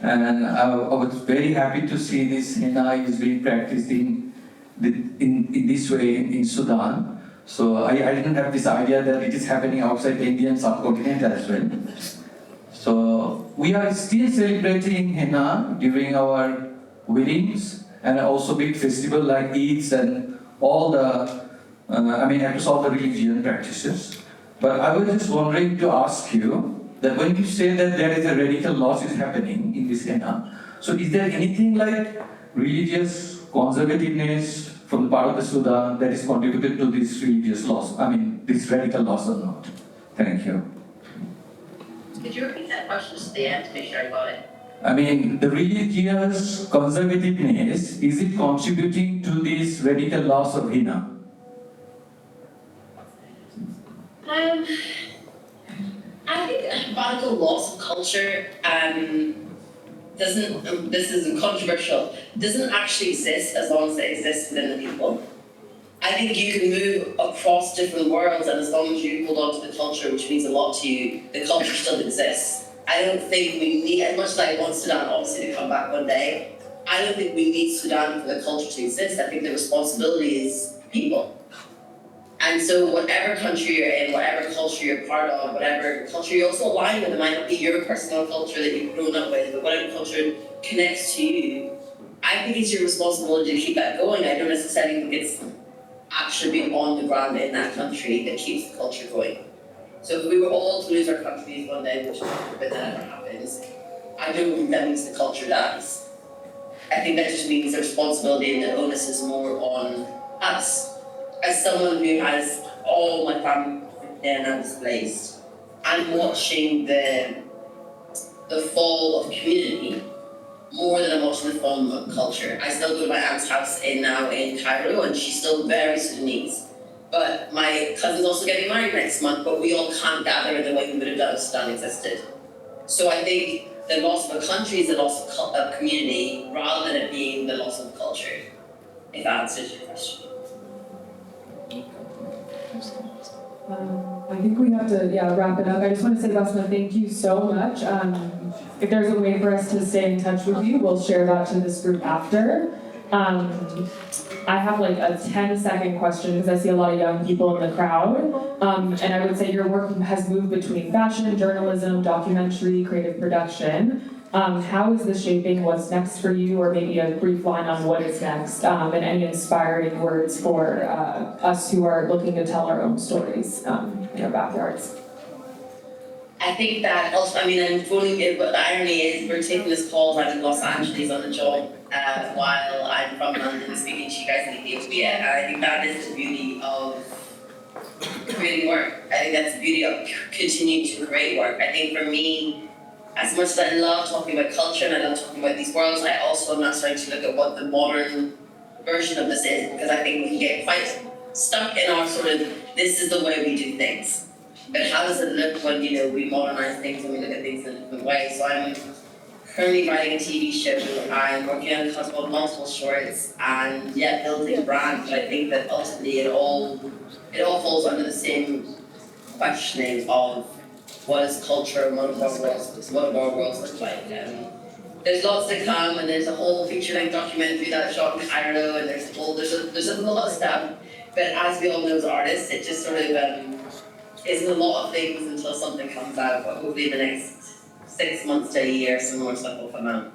S8: And I was very happy to see this henna is being practiced in this way in Sudan. So I didn't have this idea that it is happening outside the Indian subcontinent as well. So we are still celebrating henna during our weddings and also big festival like Eids and all the, across all the religion practices. But I was just wondering to ask you that when you say that there is a radical loss is happening in this henna, so is there anything like religious conservativeness from the part of the Sudan that is contributed to this religious loss, this radical loss or not? Thank you.
S6: Could you repeat that question to the end to make sure I got it?
S8: The religious conservativeness, is it contributing to this radical loss of henna?
S6: I think radical loss of culture doesn't, this isn't controversial, doesn't actually exist as long as it exists within the people. I think you can move across different worlds, and as long as you hold on to the culture, which means a lot to you, the culture still exists. I don't think we need, as much as I want Sudan obviously to come back one day, I don't think we need Sudan for the culture to exist. I think the responsibility is people. And so whatever country you're in, whatever culture you're part of, whatever culture you're also aligned with, it might not be your personal culture that you've grown up with, but whatever culture connects to you, I think it's your responsibility to keep that going. I don't necessarily think it's actually being on the ground in that country that keeps the culture going. So if we were all to lose our countries one day, which that never happens, I don't think that means the culture dies. I think that just means the responsibility and the onus is more on us. As someone who has all my family there now displaced, I'm watching the fall of community more than I'm watching the fall of culture. I still go to my aunt's house now in Cairo, and she's still very Sudanese. But my cousin's also getting married next month, but we all can't gather in the way we would have done if Sudan existed. So I think the loss of a country is the loss of community rather than it being the loss of culture, if that answers your question.
S5: I think we have to wrap it up. I just want to say, Basma, thank you so much. If there's a way for us to stay in touch with you, we'll share that to this group after. I have like a 10-second question because I see a lot of young people in the crowd. And I would say your work has moved between fashion, journalism, documentary, creative production. How is this shaping what's next for you, or maybe a brief line on what is next, and any inspiring words for us who are looking to tell our own stories in our backyards?
S6: I think that also, I'm phoning it, but the irony is we're taking this call out in Los Angeles on the job while I'm from London speaking to you guys in Ethiopia. And I think that is the beauty of creating work. I think that's the beauty of continuing to create work. I think for me, as much as I love talking about culture and I love talking about these worlds, I also am now starting to look at what the modern version of this is, because I think we can get quite stuck in our sort of, this is the way we do things. But how does it look when, we modernize things and we look at things in a different way? So I'm currently writing a TV show, I'm working on a couple of multiple shorts, and building a brand. But I think that ultimately it all falls under the same questioning of what is culture and what do our worlds look like. There's lots to come, and there's a whole feature-length documentary that I shot in Cairo, and there's a lot of stuff. But as we all know as artists, it just sort of isn't a lot of things until something comes out. But hopefully in the next 6 months to a year, some more stuff will come out.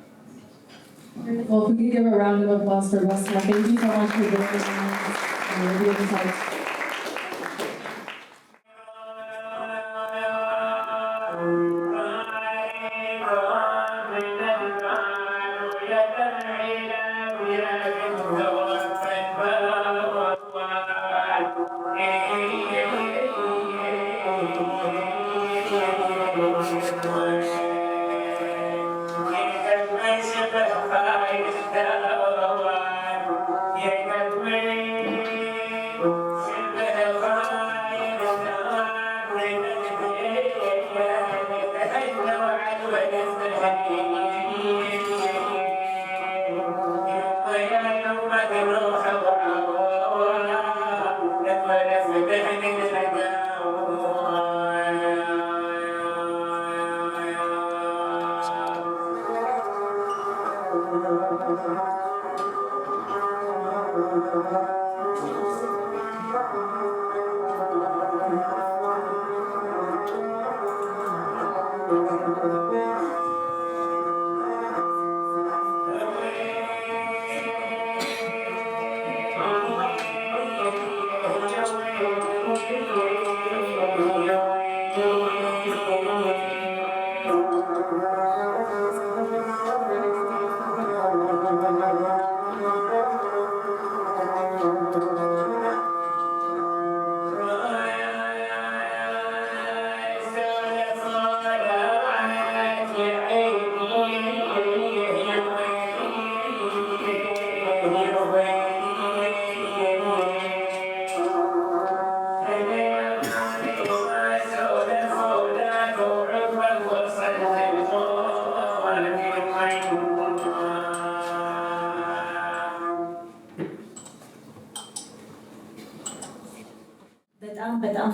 S5: Well, if we could give a round of applause for Basma. Thank you so much for joining us. We'll be in touch.
S9: Yeah.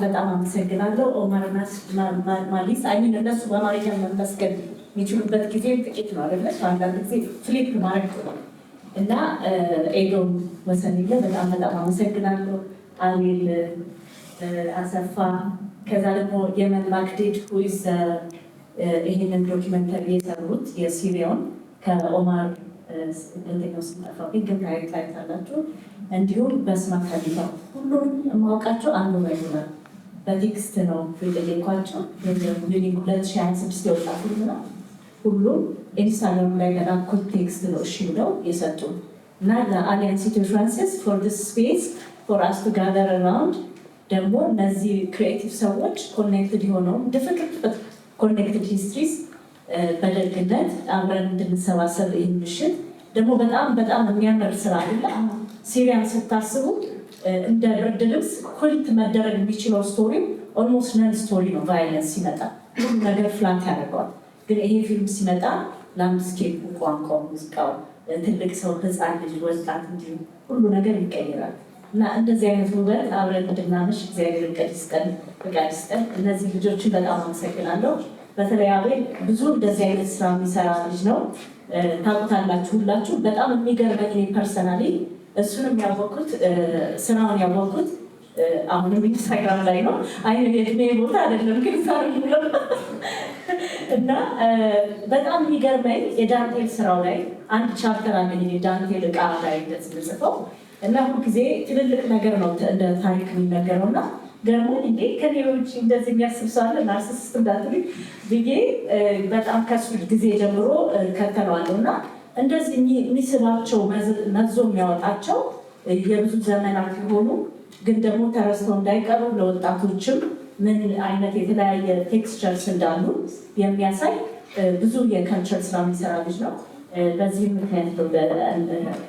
S1: በጣም አመሰግናለሁ። ኦማር ማሊስ አይሚን እነሱ በአማርኛ መመስገን የሚችሉበት ጊዜ ጥቂት ነው አይደለ? አንዳንድ ጊዜ ፍሊፕ ማድረግ ነው እና ኤዶም ወሰንዬ በጣም አመሰግናለሁ። አቤል አሰፋ፣ ከዛ ደግሞ የመን ማክዴድ ሁይዝ ይህንን ዶኪመንተሪ የሰሩት የሲሪያውን ከኦማር ሁለተኛው ስም ጠፋብኝ፣ ግን ታይታላችሁ። እንዲሁም በስማ ከሊፋ ሁሉም የማውቃቸው አንዱ ላይ ይሆናል። በቴክስት ነው የጠየኳቸው። 2026 የወጣ ፊልም ነው። ሁሉም ኢንስታግራም ላይ ለላኩት ቴክስት ነው እሺ ብለው የሰጡ እና ለአሊያንስ ኢትዮ ፍራንሲስ ፎር ዲስ ስፔስ ፎር አስ ቱ ጋዘር አራውንድ ደግሞ እነዚህ ክሪኤቲቭ ሰዎች ኮኔክትድ የሆነው ዲፊክልት ኮኔክትድ ሂስትሪስ በደግነት አብረን እንድንሰባሰብ ይህን ምሽት ደግሞ በጣም የሚያምር ስራ አለ። ሲሪያን ስታስቡ እንደ ብርድ ልብስ ኩልት መደረግ የሚችለው ስቶሪ ኦልሞስት ነን ስቶሪ ነው። ቫይለንስ ሲመጣ ሁሉ ነገር ፍላት ያደርገዋል። ግን ይሄ ፊልም ሲመጣ ላንድስኬፑ፣ ቋንቋው፣ ሙዚቃው፣ ትልቅ ሰው፣ ህፃን ልጅ፣ ወጣት እንዲሁም ሁሉ ነገር ይቀይራል እና እንደዚህ አይነት ውበት አብረን እንድናመሽ እግዚአብሔር ፍቃድ ይስጠን። እነዚህ ልጆችን በጣም አመሰግናለሁ። በተለይ አቤል ብዙ እንደዚህ አይነት ስራ የሚሰራ ልጅ ነው። ታውቁታላችሁ ሁላችሁ። በጣም የሚገርመኝ ፐርሰናሊ እሱንም ያወቅኩት ስራውን ያወቅኩት አሁንም ኢንስታግራም ላይ ነው። አይ የእድሜ ቦታ አይደለም ግን እና በጣም የሚገርመኝ የዳንቴል ስራው ላይ አንድ ቻፕተር አለኝ የዳንቴል እቃ ላይ እንደጽፈው እና ሁልጊዜ ትልልቅ ነገር ነው እንደ ታሪክ የሚነገረው እና ደግሞ እንዴ ከሌሎች እንደዚህ የሚያስብ ሰው አለ ናርሲሲስት እንዳትሉኝ ብዬ በጣም ከሱ ጊዜ ጀምሮ ከተለዋለሁ እና እንደዚህ የሚስባቸው መዞ የሚያወጣቸው የብዙ ዘመናት የሆኑ ግን ደግሞ ተረስተው እንዳይቀሩ ለወጣቶችም ምን አይነት የተለያየ ቴክስቸርስ እንዳሉ የሚያሳይ ብዙ የከልቸር ስራ የሚሰራ ልጅ ነው። በዚህ ምክንያት ነው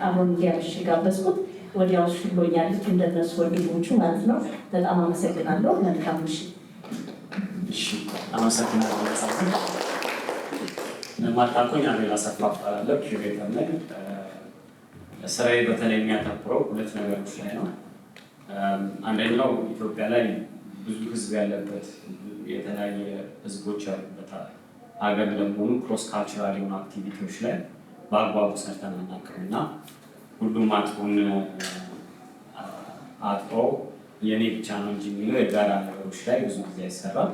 S1: አሁን እንዲያመሽ ጋበዝኩት። ወዲያው ሽሎኛል እንደነሱ ወንድሞቹ ማለት ነው። በጣም አመሰግናለሁ። መልካም ምሽት።
S9: አመሰግናለሁ። ማታቆኝ አቤል አሰፋ እባላለሁ። ኪዩሬተር ነኝ። ስራዬ በተለይ የሚያተኩረው ሁለት ነገሮች ላይ ነው። አንደኛው ኢትዮጵያ ላይ ብዙ ህዝብ ያለበት የተለያየ ህዝቦች ያሉበት ሀገር ለመሆኑ ክሮስ ካልቸራል የሆኑ አክቲቪቲዎች ላይ በአግባቡ ሰርተን አናውቅም እና ሁሉም አጥሮ የኔ ብቻ ነው እንጂ የሚለው የጋራ ነገሮች ላይ ብዙ ጊዜ አይሰራም።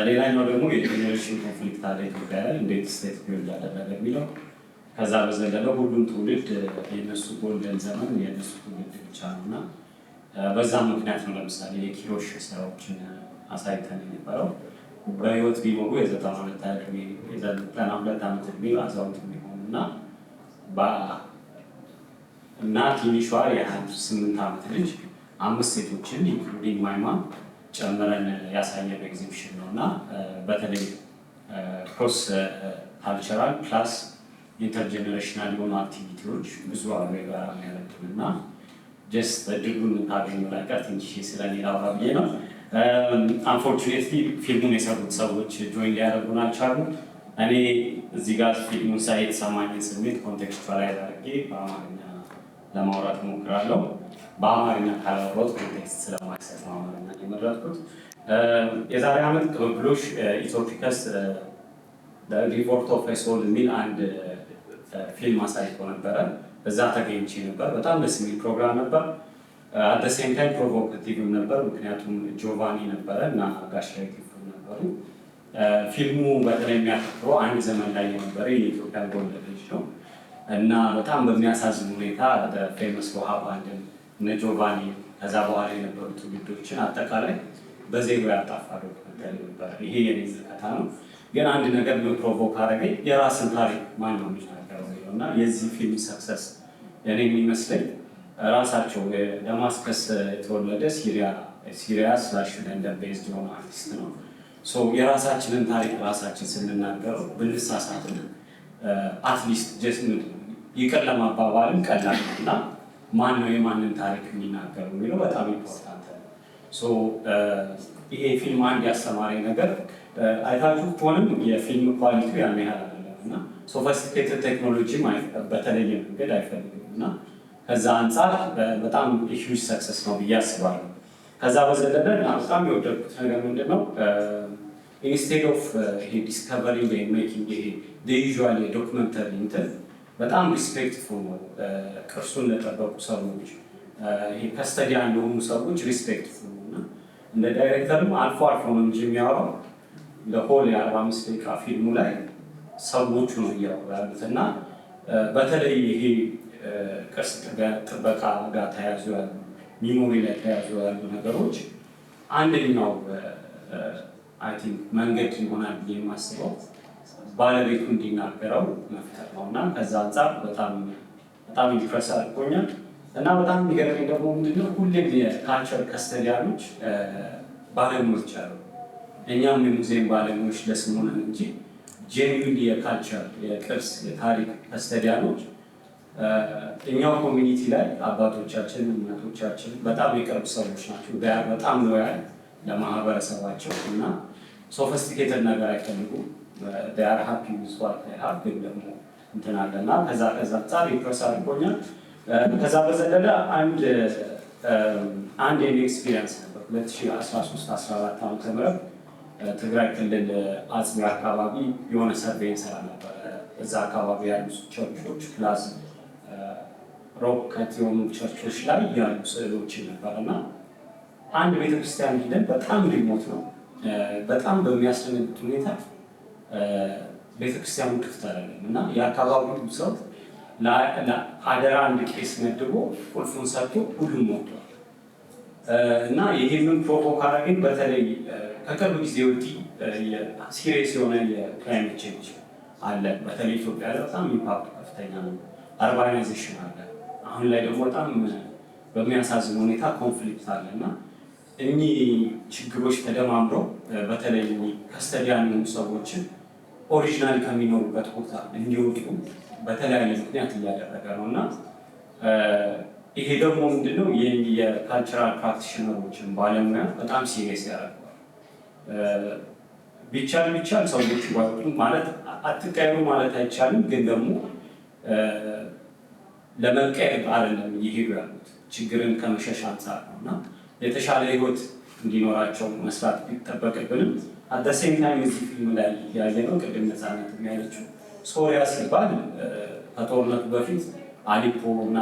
S9: ሌላኛው ደግሞ የጄኔሬሽን ኮንፍሊክት አለ ኢትዮጵያ ላይ እንዴት ስቴት ቢልድ ያደረገ የሚለው ከዛ በዘለለ ሁሉም ትውልድ የነሱ ጎልደን ዘመን የነሱ ትውልድ ብቻ ነው እና በዛም ምክንያት ነው ለምሳሌ የኪሮሽ ስራዎችን አሳይተን የነበረው በህይወት ቢኖሩ የ92 ዓመት ዕድሜ አዛውንት የሚሆኑ እና ትንሿ የ28 ዓመት ልጅ 5 ሴቶችን ኢንክሉዲንግ ማይማ ጨምረን ያሳየ በኤግዚቢሽን ነው እና በተለይ ክሮስ ካልቸራል ፕላስ ኢንተርጀኔሬሽናል የሆኑ አክቲቪቲዎች ብዙ አሉ የጋራ የሚያደርጉን እና ጀስት እድሉን ካገኘሁ ላይቀር ትንሽ ስለኔ ላውራ ብዬ ነው። አንፎርቹኔትሊ ፊልሙን የሰሩት ሰዎች ጆይን ሊያደርጉን አልቻሉም። እኔ እዚህ ጋር ፊልሙን ሳይ የተሰማኝን ስሜት ኮንቴክስቹዋላይዝ አድርጌ በአማርኛ ለማውራት እሞክራለሁ። በአማርኛ ካላወራሁት ኮንቴክስት ስለማይሰጥ ነው አማርኛ የመረጥኩት። የዛሬ ዓመት ቅብብሎሽ ኢትዮፒከስ ሪቮርት ኦፍ ሶል የሚል አንድ ፊልም አሳይቶ ነበረ። እዛ ተገኝቼ ነበር። በጣም ደስ የሚል ፕሮግራም ነበር። አት ሴም ታይም ፕሮቮካቲቭም ነበር፣ ምክንያቱም ጆቫኒ ነበረ እና ጋሽ ዳዊት ነበሩ። ፊልሙ በተለይ የሚያተኩረው አንድ ዘመን ላይ የነበረ የኢትዮጵያ ጎልደን ኤጅ ነው እና በጣም በሚያሳዝን ሁኔታ ፌመስ ውሃ ባንድን እነ ጆቫኒ ከዛ በኋላ የነበሩ ትውልዶችን አጠቃላይ በዜጎ ያጣፋ ዶክመንተሪ ነበረ። ይሄ የኔ ዝርቀታ ነው። ግን አንድ ነገር ምን ፕሮቮክ አደረገኝ፣ የራስን ታሪክ ማን ነው የሚናገረው እና የዚህ ፊልም ሰክሰስ እኔ የሚመስለኝ ራሳቸው ደማስከስ የተወለደ ሲሪያ ስላሽ ለንደን ቤዝድ የሆነ አርቲስት ነው። የራሳችንን ታሪክ ራሳችን ስንናገረው ብንሳሳትን አትሊስት ጀስት ይቅር ለማባባልም ቀላል ነው እና ማን ነው የማንን ታሪክ የሚናገሩ የሚለው በጣም ኢምፖርታንት ነው። ይሄ ፊልም አንድ ያስተማረኝ ነገር አይታችሁ ከሆነም የፊልም ኳሊቲ ያን ያህል አይደለም እና ሶፊስቲኬትድ ቴክኖሎጂም በተለየ መንገድ አይፈልግም እና ከዛ አንጻር በጣም ሂውጅ ሰክሰስ ነው ብዬ አስባለሁ። ከዛ በዘለለ በጣም የወደድኩት ነገር ምንድን ነው ኢንስቴድ ኦፍ ይሄ ዲስከቨሪንግ ወይም ሜኪንግ ይሄ ዩዥዋል ዶክመንተሪ እንትን በጣም ሪስፔክትፉል ነው። ቅርሱን ለጠበቁ ሰዎች ይሄ ከስተዲያን ለሆኑ ሰዎች ሪስፔክትፉል ነው እና እንደ ዳይሬክተርም አልፎ አልፎ ነው እንጂ የሚያወራው ለሆል የ45 ደቂቃ ፊልሙ ላይ ሰዎቹ ነው እያወሩ ያሉት እና በተለይ ይሄ ቅርስ ጥበቃ ጋር ተያይዞ ያሉ ሚሞሪ ላይ ተያይዞ ያሉ ነገሮች አንደኛው አይ ቲንክ መንገድ ይሆናል ብዬ የማስበው ባለቤቱ እንዲናገረው መፍጠር ነው እና ከዛ አንጻር በጣም ኢምፕረስ አድርጎኛል። እና በጣም የሚገርመኝ ደግሞ ምንድነው ሁሌም የካልቸር ከስተዲያኖች ባለሙያዎች አሉ። እኛም የሙዚየም ባለሙያዎች ለስሙ ነን እንጂ ጄኒዩን የካልቸር የቅርስ የታሪክ ከስተዲያኖች እኛው ኮሚኒቲ ላይ አባቶቻችን እናቶቻችን በጣም የቅርብ ሰዎች ናቸው። በጣም ሎያል ለማህበረሰባቸው እና ሶፊስቲኬትድ ነገር አይፈልጉም። ዳር ሃፒ ዊዝ ዋት ዴይ ሃቭ ግን ደግሞ እንትን አለና ከዛ አንጻር ኢምፕረስ አድርጎኛል። ከዛ በዘለለ አንድ የኔ ኤክስፒሪየንስ ነበር 2013-14 ዓመተ ምህረት ትግራይ ክልል አጽቢ አካባቢ የሆነ ሰርቬይ እንሰራ ነበር። እዛ አካባቢ ያሉ ቸርቾች ፕላስ ሮክ ከት የሆኑ ቸርቾች ላይ ያሉ ስዕሎችን ነበር እና አንድ ቤተክርስቲያን ሄደን በጣም ሪሞት ነው፣ በጣም በሚያስደነግጥ ሁኔታ ቤተክርስቲያኑ ክፍት አይደለም እና የአካባቢው ሰው አደራ አንድ ቄስ መድቦ ቁልፉን ሰጥቶ ሁሉም ወጥቷል እና ይህንን ፕሮቮክ አደረገኝ። በተለይ ከቅርብ ጊዜ ወዲህ ሲሪየስ የሆነ የክላይሜት ቼንጅ አለ። በተለይ ኢትዮጵያ ላይ በጣም ኢምፓክቱ ከፍተኛ ነው። አርባናይዜሽን አለ። አሁን ላይ ደግሞ በጣም በሚያሳዝን ሁኔታ ኮንፍሊክት አለ እና እኚህ ችግሮች ተደማምረው በተለይ ከስተዲያን የሆኑ ሰዎችን ኦሪጂናል ከሚኖሩበት ቦታ እንዲወጡ በተለያየ ምክንያት እያደረገ ነው እና ይሄ ደግሞ ምንድነው የካልቸራል ፕራክቲሽነሮችን ባለሙያ በጣም ሲሪየስ ያደርገዋል። ቢቻል ሰዎች ይወጡ ማለት አትቀየሩ ማለት አይቻልም፣ ግን ደግሞ ለመቀየር አይደለም እየሄዱ ያሉት ችግርን ከመሸሽ አንጻር ነው እና የተሻለ ህይወት እንዲኖራቸው መስራት ቢጠበቅብንም አት ሴም ታይም እዚህ ፊልም ላይ ያየነው ቅድም ነፃነት የሚያለችው ሶሪያ ሲባል ከጦርነቱ በፊት አሊፖ እና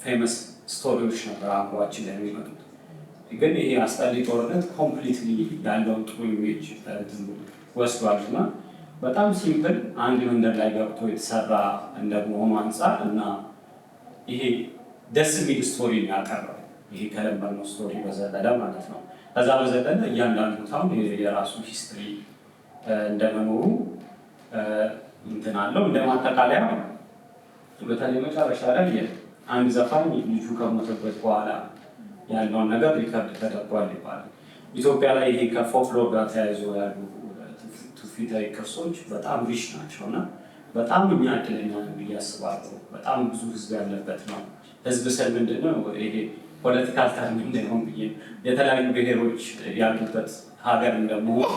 S9: ፌመስ ስቶሪዎች ነበር አእምሯችን ላይ የሚመጡት። ግን ይሄ አስጠሊ ጦርነት ኮምፕሊትሊ ያለውን ጥሩ ኢሜጅ ወስዷል እና በጣም ሲምፕል አንድ መንደር ላይ ገብቶ የተሰራ እንደመሆኑ አንጻር እና ይሄ ደስ የሚል ስቶሪ ነው ያቀረበው። ይሄ ከለመድነው ስቶሪ በዘለለ ማለት ነው። ከዛ በዘለለ እያንዳንዱ ታውን የራሱ ሂስትሪ እንደመኖሩ እንትን አለው። እንደ ማጠቃለያ በተለይ መጨረሻ ላይ አንድ ዘፋኝ ልጁ ከሞተበት በኋላ ያለውን ነገር ሪከርድ ተደርጓል ይባላል። ኢትዮጵያ ላይ ይሄ ከፎክሎር ጋር ተያይዞ ያሉ ትውፊታዊ ቅርሶች በጣም ሪች ናቸው እና በጣም የሚያድለኛ ነው ብዬ አስባለሁ። በጣም ብዙ ህዝብ ያለበት ነው። ህዝብ ስል ምንድን ነው ይሄ ፖለቲካል ተርም እንዳይሆን ብዬ የተለያዩ ብሔሮች ያሉበት ሀገር እንደመሆኑ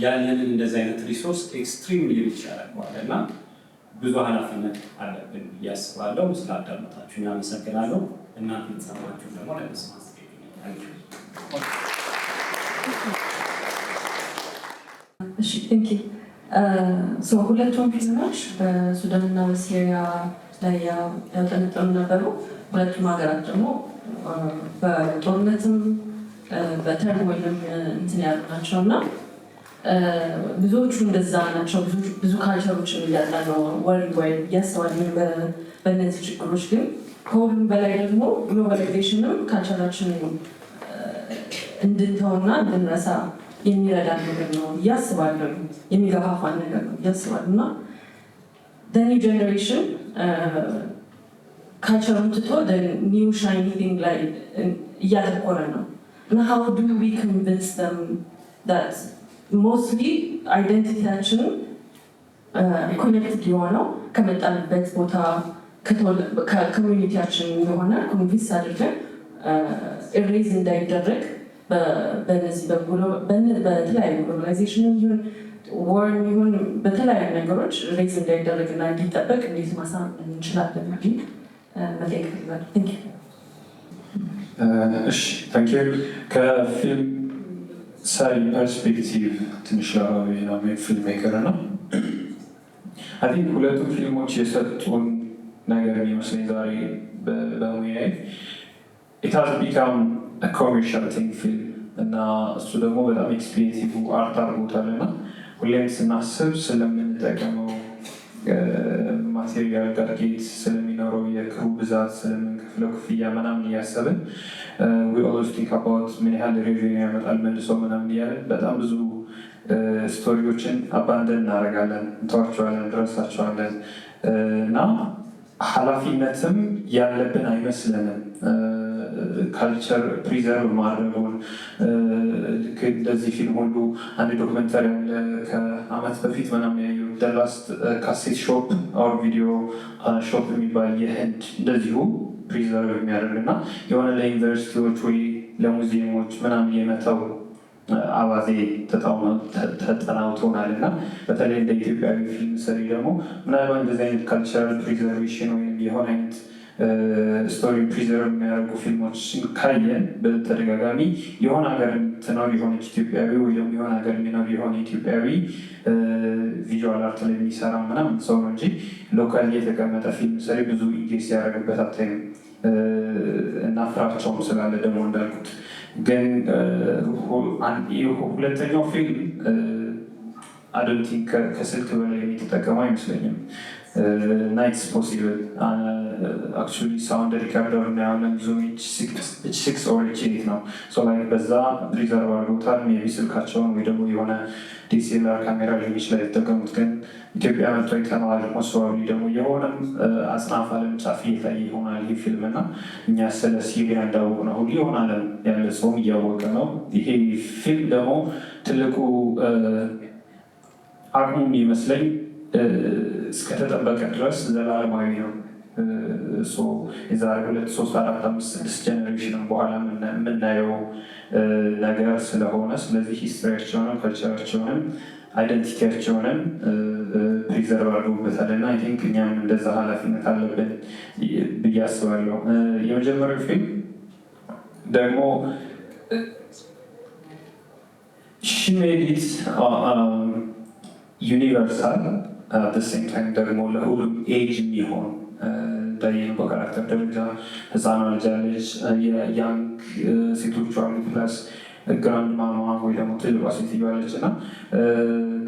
S9: ያንን እንደዚህ አይነት ሪሶርስ ኤክስትሪምሊ ሪች ያደርገዋል እና ብዙ ኃላፊነት አለብን ብዬ አስባለሁ። ስላዳመጣችሁ አመሰግናለሁ። እናንተ የተሰማችሁ ደግሞ ለመስማት
S5: እሺ ቴንክ ዩ ሶ ሁለቱም ፊልሞች በሱዳንና በሲሪያ ላይ ያጠነጠኑ ነበሩ። ሁለቱም ሀገራት ደግሞ በጦርነትም በተርሞይልም እንትን ያሉ ናቸው እና ብዙዎቹ እንደዛ ናቸው። ብዙ ካልቸሮችን እያጣ ነው ወይ እያስተዋልን በእነዚህ ችግሮች ግን ከሁሉም በላይ ደግሞ ግሎባላይዜሽንም ካልቸራችንን እንድንተውና እንድንረሳ የሚረዳ ነገር ነው እያስባለሁ። የሚገፋፋን ነገር ነው እያስባለሁ እና ኒው ጀኔሬሽን ካልቸሩን ትቶ ኒው ሻይኒ ቲንግ ላይ እያተኮረ ነው እና ሃው ዱ ዊ ኮንቪንስ ዘም ዳት ሞስትሊ አይደንቲቲያችን ኮኔክትድ የሆነው ከመጣንበት ቦታ ከኮሚኒቲያችን የሆነ ኮንቪንስ አድርገን ኢሬዝ እንዳይደረግ በነዚህ በተለያዩ ግሎባላይዜሽን ይሁን ወር ይሁን በተለያዩ ነገሮች ኢሬዝ እንዳይደረግ እና እንዲጠበቅ እንዴት ማሳመን እንችላለን እንጂ መጠየቅ እፈልጋለሁ። ቴንክ ዩ።
S10: እሺ ታንክ ዩ። ከፊልም ሰሪ ፐርስፔክቲቭ ትንሽ ላባቢ ነው ፊልም ሜከር ነው። አይ ቲንክ ሁለቱም ፊልሞች የሰጡን ነገር የሚመስለኝ ዛሬ በሙያዬ ኢት ሃዝ ቢካም ኮሜርሻል ቲንግ ፊልም እና እሱ ደግሞ በጣም ኤክስፔንሲቭ አርት አድርጎታል እና ሁሌም ስናስብ ስለምንጠቀመው ማቴሪያል ጋርጌት ስለሚኖረው የክሩ ብዛት ስለምንከፍለው ክፍያ ምናምን እያሰብን we always think about ምን ያህል ሬቬኒው ያመጣል መልሶ ምናምን እያለን በጣም ብዙ ስቶሪዎችን አባንደን እናደርጋለን፣ እንተዋቸዋለን፣ እንረሳቸዋለን እና ኃላፊነትም ያለብን አይመስለንም። ካልቸር ፕሪዘርቭ ማድረጉን ልክ እንደዚህ ፊልም ሁሉ አንድ ዶክመንተሪ ያለ ከአመት በፊት ምናምን ያዩ ደላስት ካሴት ሾፕ ኦር ቪዲዮ ሾፕ የሚባል የህንድ እንደዚሁ ፕሪዘርቭ የሚያደርግ እና የሆነ ለዩኒቨርሲቲዎች ወይ ለሙዚየሞች ምናምን የመተው አባዜ ተጠናውቶናል እና በተለይ እንደ ኢትዮጵያዊ ፊልም ሰሪ ደግሞ ምናልባት እንደዚህ አይነት ካልቸራል ፕሪዘርቬሽን ወይም የሆነ አይነት ስቶሪ ፕሪዘርቭ የሚያደርጉ ፊልሞች ካየን በተደጋጋሚ የሆነ ሀገር ትኖር የሆነች ኢትዮጵያዊ ወይ ደግሞ የሆነ ሀገር የሚኖር የሆነ ኢትዮጵያዊ ቪዥዋል አርት ላይ የሚሰራ ምናምን ሰው ነው እንጂ ሎካል የተቀመጠ ፊልም ሰሪ ብዙ ኢንጌስ ያደረግበት አታይም እና ፍራቸውም ስላለ ደግሞ እንዳልኩት ግን ሁለተኛው ፊልም አዶንቲንግ ከስልክ በላይ የሚተጠቀሙ አይመስለኝም እና ኢትስ ፖሲብል አክቹዋሊ ሳውንድ ሪካርደር እናያለን ዙም H6 or H8 ነው በዛ ሪዘርቭ አድርገውታል። ሜይ ቢ ስልካቸውን ወይ ደግሞ የሆነ ዲኤስኤልአር ካሜራ ሊሆን ይችላል የተጠቀሙት። ግን ኢትዮጵያ መጥቶ ይተነዋል ሞስዋቢ ደግሞ የሆነም አጽናፍ ዓለም ጫፍ እየታየ ይሆናል ይህ ፊልም እና እኛ ስለ ሲሪያ እንዳወቅ ነው ሁሉ የሆነ ዓለም ያለ ሰውም እያወቀ ነው። ይሄ ፊልም ደግሞ ትልቁ አቅሙ የሚመስለኝ እስከተጠበቀ ድረስ ዘላለማዊ ነው። የዛሬ 2 3 4 5 6 ጀኔሬሽን በኋላ የምናየው ነገር ስለሆነ ስለዚህ ሂስትሪያቸውንም ካልቸራቸውንም አይደንቲቲያቸውንም ፕሪዘርቭ አድርገውበታል እና አይ ቲንክ እኛም እንደዛ ኃላፊነት አለብን ብዬ አስባለሁ። የመጀመሪያው ፊልም ደግሞ she made it universal at the same time ደግሞ ለሁሉም ኤጅ የሚሆን እንዳየነው በካራክተር ደረጃ ህፃኗ ልጅ አለች፣ የያንግ ሴቶች አሉ፣ ፕላስ ግራንድ ማማ ወይ ደግሞ ትልቋ ሴትዮ አለች እና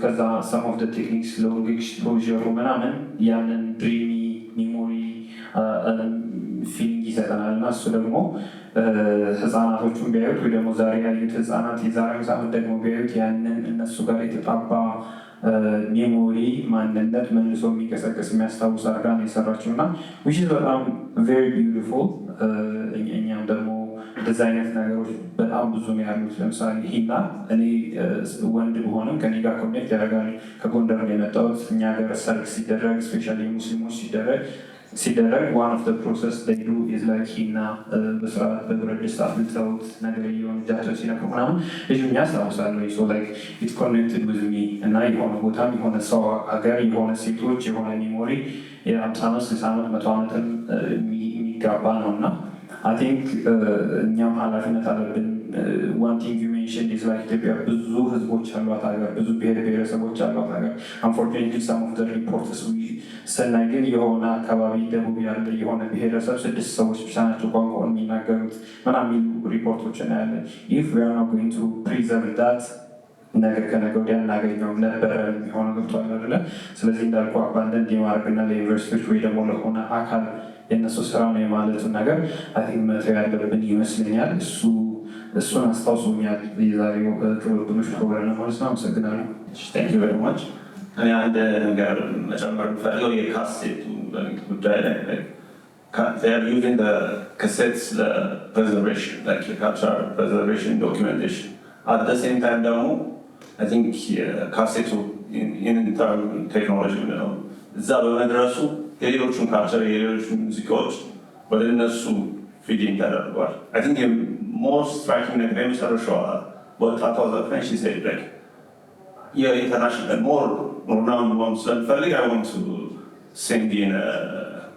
S10: ከዛ ሰም ኦፍ ቴክኒክስ ሎንግ ኤክስፖዠሩ ምናምን ያንን ድሪሚ ሜሞሪ ፊሊንግ ይሰጠናል እና እሱ ደግሞ ህፃናቶቹን ቢያዩት ወይ ደግሞ ዛሬ ያዩት ህፃናት የዛሬ ዓመት ደግሞ ቢያዩት ያንን እነሱ ጋር የተጣባ ሜሞሪ ማንነት መልሶ የሚቀሰቀስ የሚያስታውስ አድርጋ ነው የሰራችው እና which is በጣም very beautiful። እኛም ደግሞ እንደዚህ አይነት ነገሮች በጣም ብዙ ነው ያሉት። ለምሳሌ ሂና እኔ ወንድ ብሆንም ከኔ ጋር ኮኔክት ያደርጋል። ከጎንደር ነው የመጣሁት። እኛ ሀገር ሰርግ ሲደረግ ስፔሻሊ ሙስሊሞች ሲደረግ one of the process they do is like ሂና በስርዓት በብረት ድስት አፍልተውት ነገር እየሆኑ እጃቸው ሲነኩ ምናምን ልጁኛ ያስታውሳለሁ። ሶ ላይክ ኢት ኮኔክትድ ዊዝ ሚ እና የሆነ ቦታም የሆነ ሰው ሀገር የሆነ ሴቶች የሆነ ሜሞሪ የ50 ዓመት 60 ዓመት 100 ዓመትም የሚጋባ ነው እና I think እኛም ኃላፊነት አለብን። one thing you mentioned is like ኢትዮጵያ ብዙ ህዝቦች አሏት ሀገር፣ ብዙ ብሔረሰቦች አሏት ሀገር። unfortunately some of the reports ስናይ ግን የሆነ አካባቢ ደቡብ ያለ የሆነ ብሔረሰብ 6 ሰዎች ብቻ ናቸው ቋንቋውን የሚናገሩት ምናምን የሚሉ ሪፖርቶች እናያለን። if we are not going to preserve that ነገር ከነገ ወዲያ እናገኘው ነበረ የሚሆነው ገብቷል አይደለ? ስለዚህ እንዳልኩ አባንደንድ የማድረግና ለዩኒቨርሲቲዎች ወይ ደግሞ ለሆነ አካል የእነሱ ስራ ነው የማለቱን ነገር አይ ቲንክ መተው ያለብን ይመስለኛል። እሱን አስታውሶኛል የዛሬው ቅብብሎች ፕሮግራም ለማለት ነው። አመሰግናለሁ።
S11: Thank you very much. እኔ አንድ ነገር መጨመር የምፈልገው የካሴቱ ጉዳይ ላይ they are using the cassettes preservation, like the cultural preservation documentation. At the same time ደግሞ I think ካሴቱ in term technology ነው እዛ በመድረሱ የሌሎቹን ካልቸር የሌሎቹን ሙዚቃዎች ወደ እነሱ ፊዲንግ ተደርጓል። I think more striking ነገር የመጨረሻዋ ወጣቷ ዘፋኝ she said like የኢንተርናሽናል ሞር ሮናውንድ መሆን ስለምፈልግ I want to sing in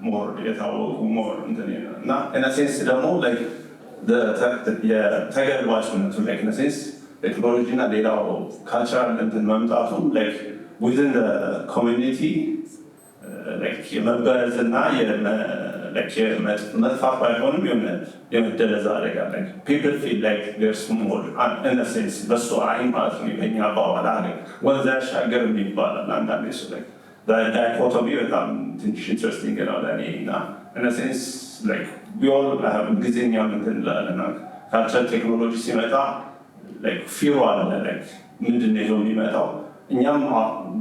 S11: more የታወቁ more እና in a sense ደግሞ like የተገልባጭነቱ like in a sense ቴክኖሎጂ እና ሌላው ካልቸራል እንትን መምጣቱ like within the community የመበረዝ እና መጥፋት ባይሆንም የመደለዝ አደጋ people feel like there's more in a sense በሱ አይን ማለት ነው። በኛ አባባል አለ ወንዝ ያሻገር ይባላል አንዳንዴ እሱ ዳይኮቶሚ በጣም ትንሽ ኢንትረስቲንግ ነው ለእኔ እና in a sense like we all have ጊዜኛ እንትን እንላለን ካልቸር ቴክኖሎጂ ሲመጣ ፊሩ አለ ምንድን ነው ይዞ የሚመጣው እኛም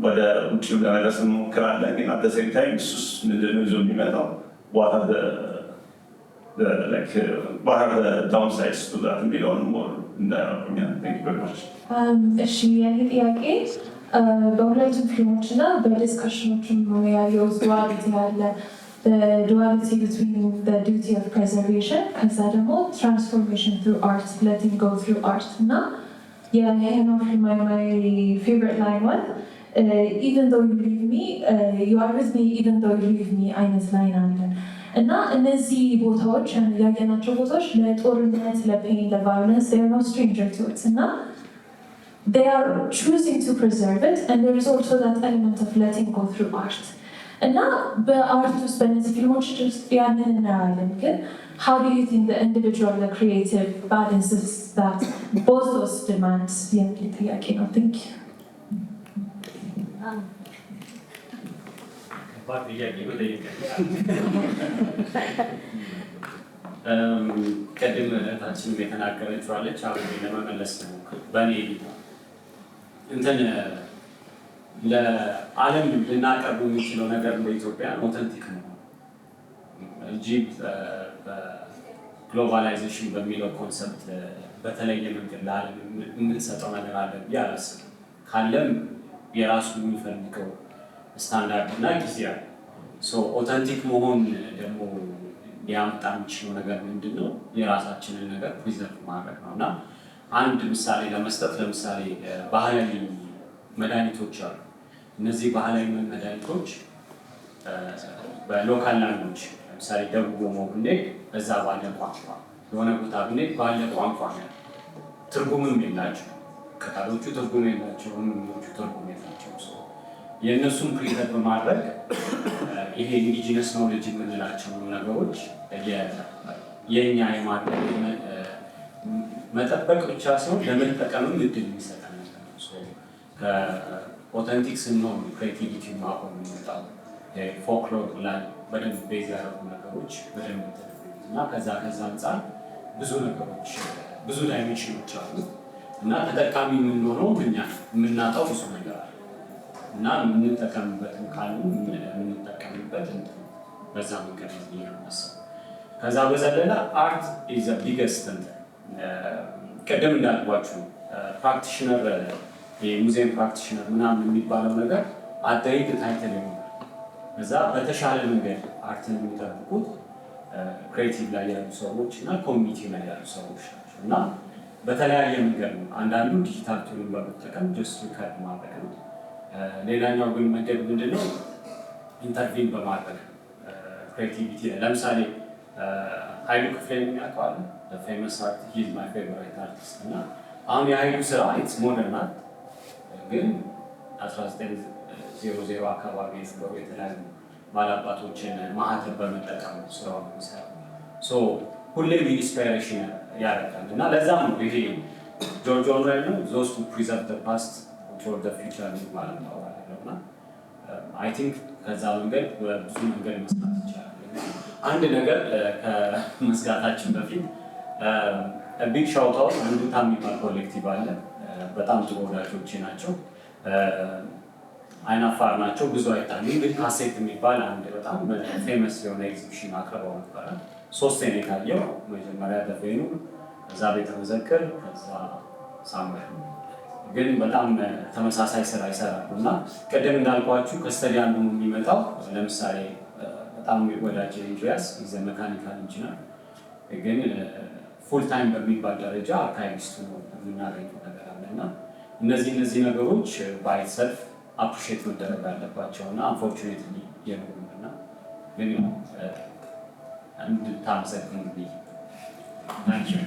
S11: ወደ ውጭ ለመድረስ እንሞክራለን። ግን at the same time እሱስ ምንድን ነው ይዞ የሚመጣው what are the downsides to that የሚለውን እንዳያኛ thank you very much.
S3: እሺ የኔ ጥያቄ በሁለቱም ፊልሞች እና በዲስከሽኖችም ነው ያየሁት ዱዋሊቲ ያለ duality between the duty of preservation ከዛ ደግሞ transformation through art, letting go through art እና የHENNA film my favorite line was even though you leave me you are with me even though you leave me አይነት ላይን አለ እና እነዚህ ቦታዎች ያየናቸው ቦታዎች ለጦርነት ለፔን ለቫዮለንስ they are no stranger to it እና they are choosing to preserve it and there is also that element of letting go through art እና በአርት ውስጥ በእነዚህ ፊልሞች ውስጥ ያንን እናያለን። ግን how do you think the individual the creative balances that both those demands የሚል ጥያቄ ነው። Thank you.
S9: ቅድም እህታችን የተናገረችው አለች አሁን ለመመለስ ነው በእኔ እንትን ለዓለም ልናቀርቡ የሚችለው ነገር በኢትዮጵያ ኦተንቲክ ነው እንጂ በግሎባላይዜሽን በሚለው ኮንሰፕት በተለየ መንገድ ለዓለም የምንሰጠው ነገር አለ ብዬ አላስብም። ካለም የራሱ የሚፈልገው ስታንዳርድ እና ጊዜ አለ። ኦተንቲክ መሆን ደግሞ ሊያመጣ የሚችለው ነገር ምንድን ነው? የራሳችንን ነገር ፕሪዘርቭ ማድረግ ነው እና አንድ ምሳሌ ለመስጠት ለምሳሌ ባህላዊ መድኃኒቶች አሉ። እነዚህ ባህላዊ መድኃኒቶች በሎካል ላንጉዌጅ ለምሳሌ ደቡብ ኦሞ ብንሄድ በዛ ባለ ቋንቋ የሆነ ቦታ ብንሄድ ባለ ቋንቋ ነው ትርጉምም የላቸው ቅጠሎቹ ትርጉም የላቸው ምኖቹ ትርጉም የላቸው የእነሱን ፕሪዘርቭ በማድረግ ይሄ ኢንዲጂነስ ኖሌጅ የምንላቸው ነገሮች የእኛ የማድረግ መጠበቅ ብቻ ሲሆን ለመጠቀምም እድል የሚሰጠን ነገር ነው። ከኦተንቲክ ስንሆን ክሬቲቪቲ ማቆም የሚመጣው ፎክሎር ላይ በደንብ ቤዝ ያደረጉ ነገሮች በደንብ እና ከዛ አንጻር ብዙ ነገሮች ብዙ ዳይሜንሽኖች አሉ እና ተጠቃሚ የምንሆነው እኛ የምናጣው ብዙ ነገር አለ እና የምንጠቀምበትን ካሉ የምንጠቀምበት በዛ መንገድ ነው የሚመስለው። ከዛ በዘለለ አርት ኢዝ ቢገስት ቀደም እንዳልኳችሁ ፕራክቲሽነር የሙዚየም ፕራክቲሽነር ምናምን የሚባለው ነገር አጠይቅ ታይትል ይሆናል። እዛ በተሻለ መንገድ አርትን የሚጠብቁት ክሬቲቭ ላይ ያሉ ሰዎች እና ኮሚኒቲ ላይ ያሉ ሰዎች ናቸው እና በተለያየ መንገድ ነው። አንዳንዱ ዲጂታል ቱልን በመጠቀም ጀስት ሪከርድ ማድረግ ነው። ሌላኛው ግን መንገድ ምንድነው? ኢንተርቪን በማድረግ ክሬቲቪቲ ለምሳሌ ኃይሉ ክፍሌን የሚያውቀዋል ፌመስ አርት ሂዝ ማይ ፌቨራይት አርቲስት እና አሁን የኃይሉ ስራ ኢትስ ሞደርን አርት ግን 1900 አካባቢ የተሰሩ የተለያዩ ባላባቶችን ማህተም በመጠቀም ስራውን የሚሰራው ሁሌም ኢንስፓይሬሽን ያደርጋል እና ለዛም ነው ይሄ ጆርጅ ኦርዌል ነው ዞስ ቱ ፕሪዘርቭ ዘ ፓስት ፎር ዘ ፊውቸር ማለት ነው እና አይ ቲንክ ከዛ መንገድ ብዙ መንገድ መስራት ይቻላል። አንድ ነገር ከመስጋታችን በፊት ቢግ ሻውት አውት አንዱታ የሚባል ኮሌክቲቭ አለ። በጣም ጥሩ ወዳጆቼ ናቸው። አይናፋር ናቸው፣ ብዙ አይታሉም። ግን ካሴት የሚባል አንድ በጣም ፌመስ የሆነ ኤግዚቢሽን አቅርበው ነበረ። 3 ነው የታየው። መጀመሪያ ደፌኑ፣ ከዛ ቤተ መዘክር፣ ከዛ ሳሙኤል ግን በጣም ተመሳሳይ ስራ ይሰራሉ እና ቀደም እንዳልኳችሁ ከስተዲያን ነው የሚመጣው። ለምሳሌ በጣም ወዳጅ ኢንጂያስ ዘ ሜካኒካል ኢንጂነር ግን ፉል ታይም በሚባል ደረጃ አርካይቪስት ነው የምናገኘው ነገር አለ እና እነዚህ ነገሮች ባይሰልፍ አፕሪሼት መደረግ አለባቸው እና አንፎርቹኔትሊ የሉም እና ግን እንድታመሰግኑልኝ ናቸው።